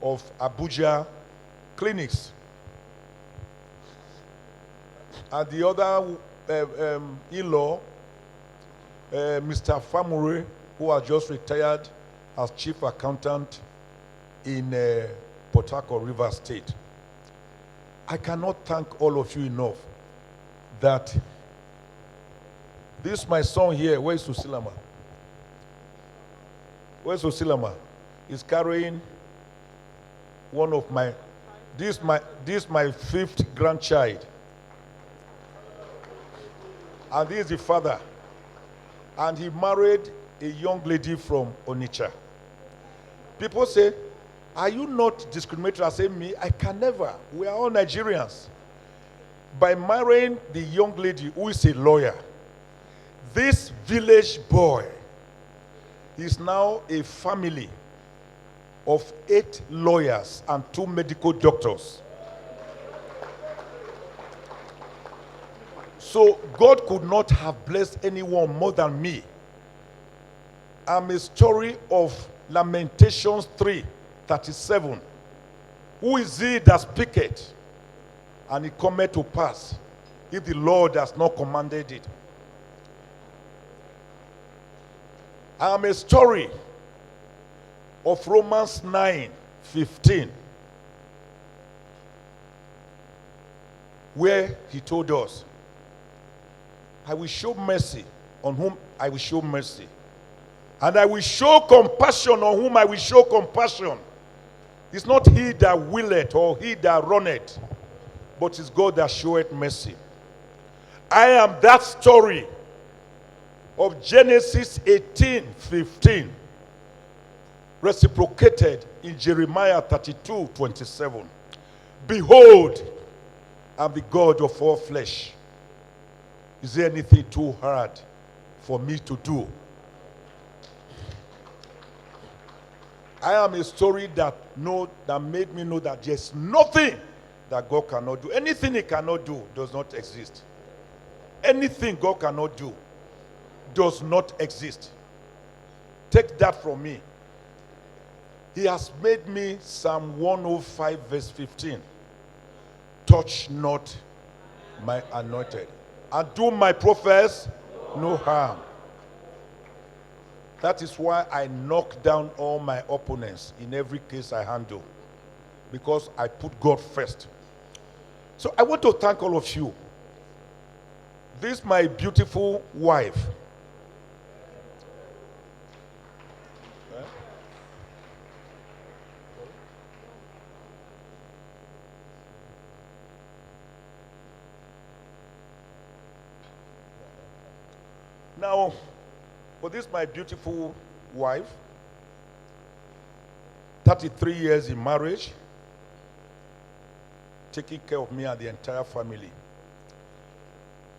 of Abuja Clinics. And the other in-law, Mr. Famure, who has just retired as chief accountant in Port Harcourt, River State. I cannot thank all of you enough that this my son here, where is Susilama? Where's Susilama? Is carrying one of my, this my fifth grandchild. And this is the father. And he married a young lady from Onitsha. People say, are you not discriminatory? I say, me, I can never. We are all Nigerians. By marrying the young lady who is a lawyer, this village boy is now a family of 8 lawyers and 2 medical doctors. So God could not have blessed anyone more than me. I'm a story of Lamentations 3:37. Who is he that speaketh, and it cometh to pass, if the Lord has not commanded it? I am a story of Romans 9:15, where he told us, I will show mercy on whom I will show mercy, and I will show compassion on whom I will show compassion. It's not he that willeth or he that runneth, but it's God that showeth mercy. I am that story of Genesis 18:15, reciprocated in Jeremiah 32:27. Behold, I'm the God of all flesh. Is there anything too hard for me to do? I am a story that made me know that there's nothing that God cannot do. Anything he cannot do does not exist. Anything God cannot do does not exist. Take that from me. He has made me Psalm 105 verse 15. Touch not my anointed, and do my prophets no harm. That is why I knock down all my opponents in every case I handle, because I put God first. So I want to thank all of you. This is my beautiful wife. Now, for this my beautiful wife, 33 years in marriage, taking care of me and the entire family.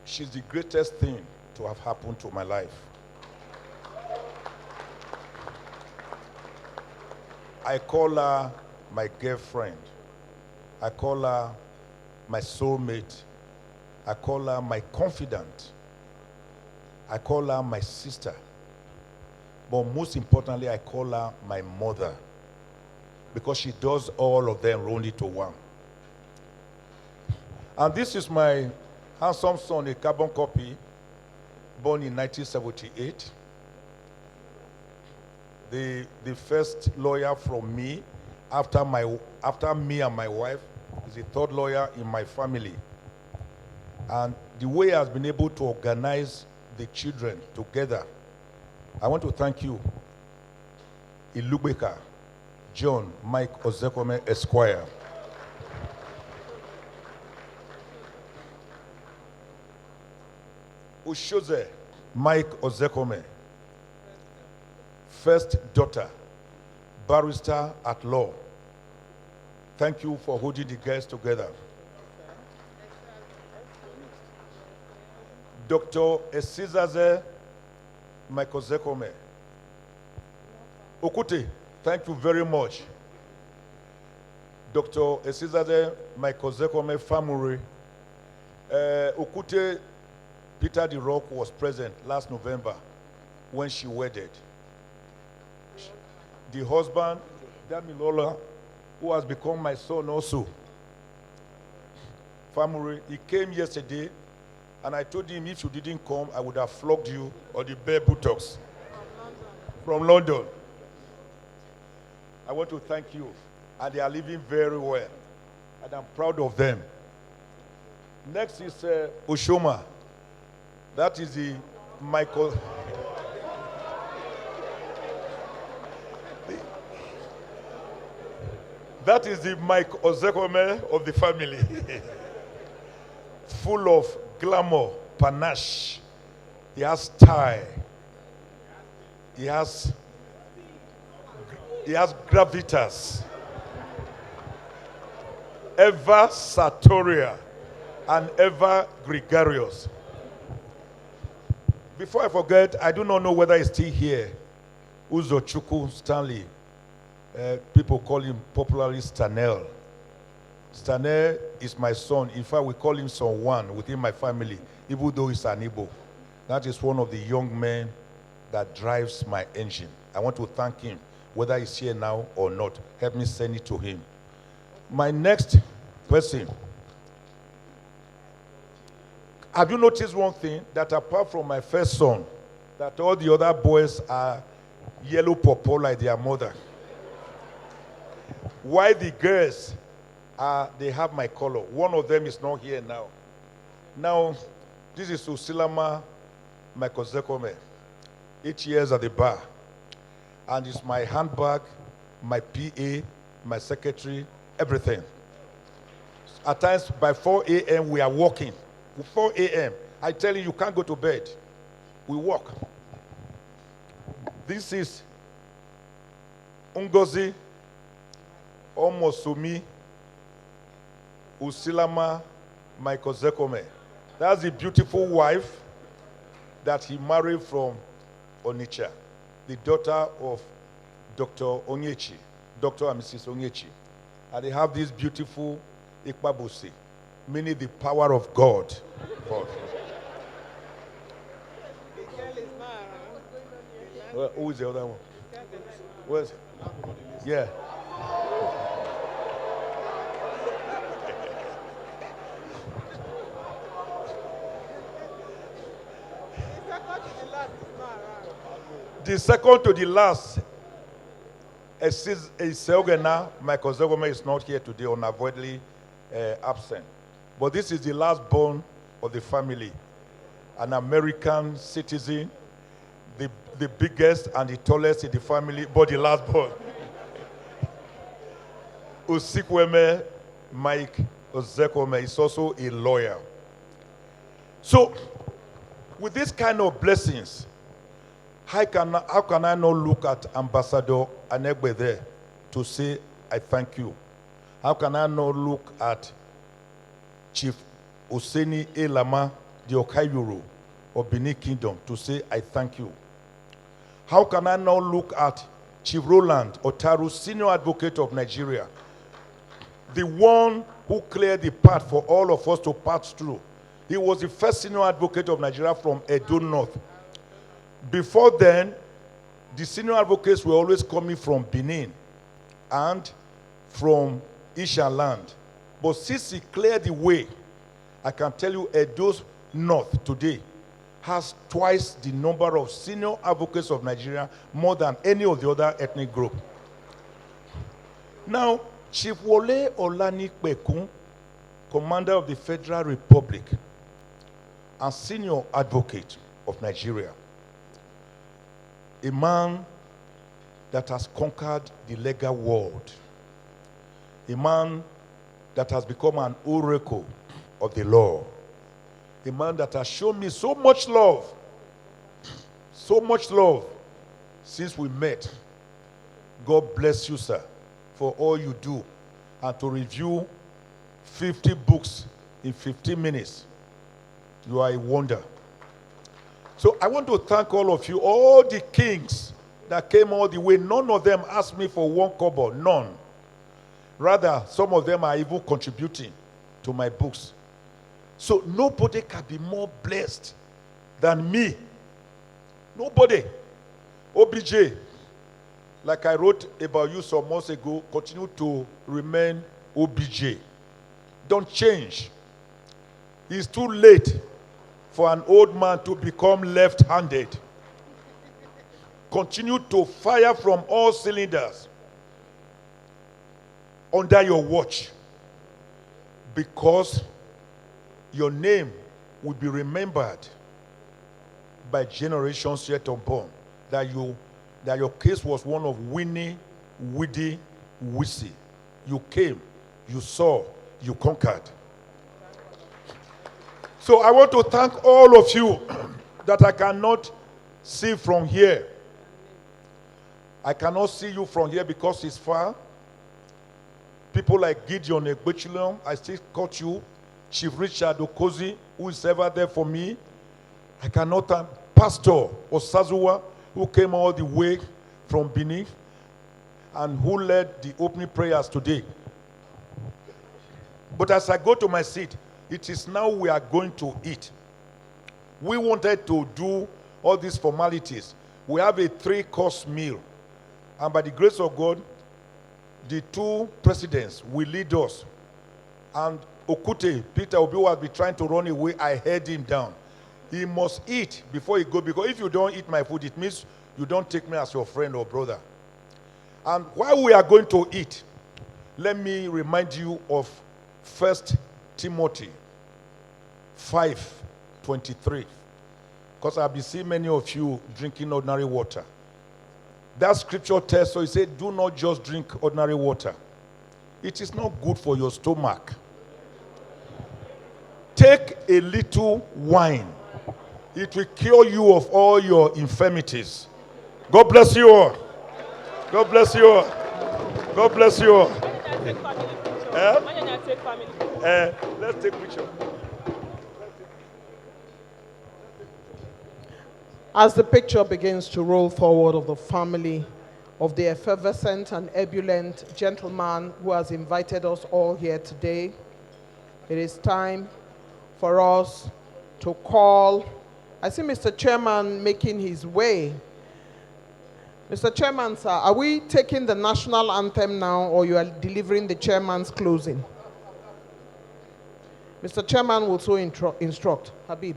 She's the greatest thing to have happened to my life. I call her my girlfriend. I call her my soulmate. I call her my confidant. I call her my sister. But most importantly, I call her my mother, because she does all of them rolled into one. And this is my handsome son, a carbon copy. born in 1978. The first lawyer from me, after me and my wife, is the third lawyer in my family. And the way he has been able to organize the children together, I want to thank you, Ilubeka John Mike Ozekhome Esquire. Ushoze Mike Ozekhome, first daughter, barrister at law. Thank you for holding the girls together. Dr. Esizaze Mike Ozekhome. Okute, thank you very much. Dr. Esizaze Mike Ozekhome family. Okute Peter the Rock was present last November when she wedded. The husband, Damilola, who has become my son also. Family, he came yesterday, and I told him if you didn't come, I would have flogged you or the bare buttocks from London. I want to thank you, and they are living very well, and I'm proud of them. Next is Oshoma. That is the Michael. That is the Mike Ozekhome of the family. Full of glamour, panache. He has style. He has gravitas. Ever sartorial and ever gregarious. Before I forget, I do not know whether he's still here. Uzochukwu Stanley. People call him popularly Stanel. Stanel is my son. In fact, we call him son one within my family, even though he's an Igbo. That is one of the young men that drives my engine. I want to thank him, whether he's here now or not. Help me send it to him. My next person. Have you noticed one thing? That apart from my first son, that all the other boys are yellow purple like their mother. Why the girls they have my color. One of them is not here now. Now, this is Usilama Mike Ozekhome, 8 years at the bar. And it's my handbag, my PA, my secretary, everything. At times, by 4 a.m., we are walking. 4 a.m., I tell you, you can't go to bed. We walk. This is Ngozi Omosumi Usilama Mike Ozekhome. That's the beautiful wife that he married from Onitsha, the daughter of Dr. Onyechi, Dr. and Mrs. Onyechi. And they have this beautiful Ikpabusi, meaning the power of God. Well, who is the other one? Where's? Yeah. The second to the last, Seogena Mike Ozekhome is not here today, unavoidably absent. But this is the last born of the family, an American citizen, the biggest and the tallest in the family, but the last born. Usikweme Mike Ozekhome is also a lawyer. So, with this kind of blessings, how can I not look at Ambassador Anegbe there to say, I thank you? How can I not look at Chief Oseni Elama, the Okaiyoro of Benin Kingdom, to say, I thank you? How can I not look at Chief Roland Otaru, Senior Advocate of Nigeria, the one who cleared the path for all of us to pass through? He was the first Senior Advocate of Nigeria from Edo North. Before then, the senior advocates were always coming from Benin and from Isha land. But since he cleared the way, I can tell you Edo North today has twice the number of senior advocates of Nigeria, more than any of the other ethnic group. Now, Chief Wole Olanipekun, Commander of the Federal Republic and senior advocate of Nigeria, a man that has conquered the legal world, a man that has become an oracle of the law, a man that has shown me so much love since we met. God bless you, sir, for all you do, and to review 50 books in 15 minutes. You are a wonder. So I want to thank all of you, all the kings that came all the way. None of them asked me for one kobo, none. Rather, some of them are even contributing to my books. So nobody can be more blessed than me. Nobody. OBJ, like I wrote about you some months ago, continue to remain OBJ. Don't change. It's too late for an old man to become left-handed. Continue to fire from all cylinders under your watch, because your name will be remembered by generations yet unborn, that your case was one of winning, witty, witty. You came, you saw, you conquered. So I want to thank all of you that I cannot see from here. I cannot see you from here because it's far. People like Gideon Egbechilom, I still caught you. Chief Richard Okozi, who is ever there for me. I cannot thank Pastor Osazuwa, who came all the way from Benin and who led the opening prayers today. But as I go to my seat, it is now we are going to eat. We wanted to do all these formalities. We have a 3-course meal. And by the grace of God, the 2 presidents will lead us. And Okute, Peterobi, will be trying to run away. I held him down. He must eat before he goes, because if you don't eat my food, it means you don't take me as your friend or brother. And while we are going to eat, let me remind you of 1 Timothy 5:23, because I've been seeing many of you drinking ordinary water. That scripture tells, so he said, do not just drink ordinary water. It is not good for your stomach. Take a little wine. It will cure you of all your infirmities. God bless you all. God bless you all. God bless you all. Let's take picture. As the picture begins to roll forward of the family of the effervescent and ebullient gentleman who has invited us all here today, it is time for us to call. I see Mr. Chairman making his way. Mr. Chairman, sir, are we taking the national anthem now, or you are delivering the chairman's closing? Mr. Chairman will so instruct. Habib.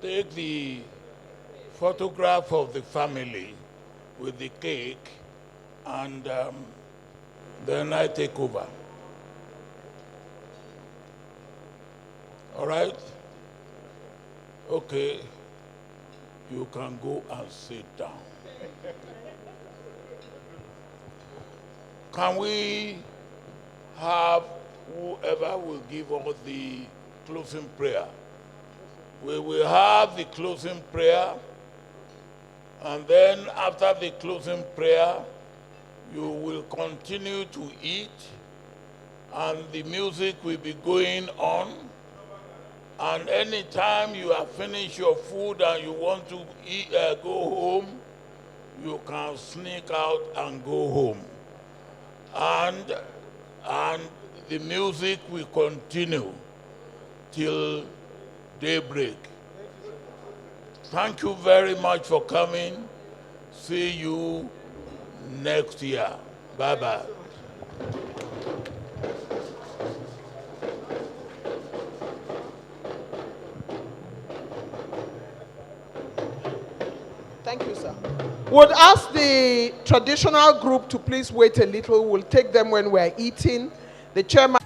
Take the photograph of the family with the cake, and then I take over. All right? Okay. You can go and sit down. Can we have whoever will give us the closing prayer? We will have the closing prayer, and then after the closing prayer, you will continue to eat, and the music will be going on. And anytime you have finished your food and you want to eat, go home, you can sneak out and go home. And the music will continue till daybreak. Thank you very much for coming. See you next year. Bye-bye. Thank you, sir. Would ask the traditional group to please wait a little. We'll take them when we're eating. The chairman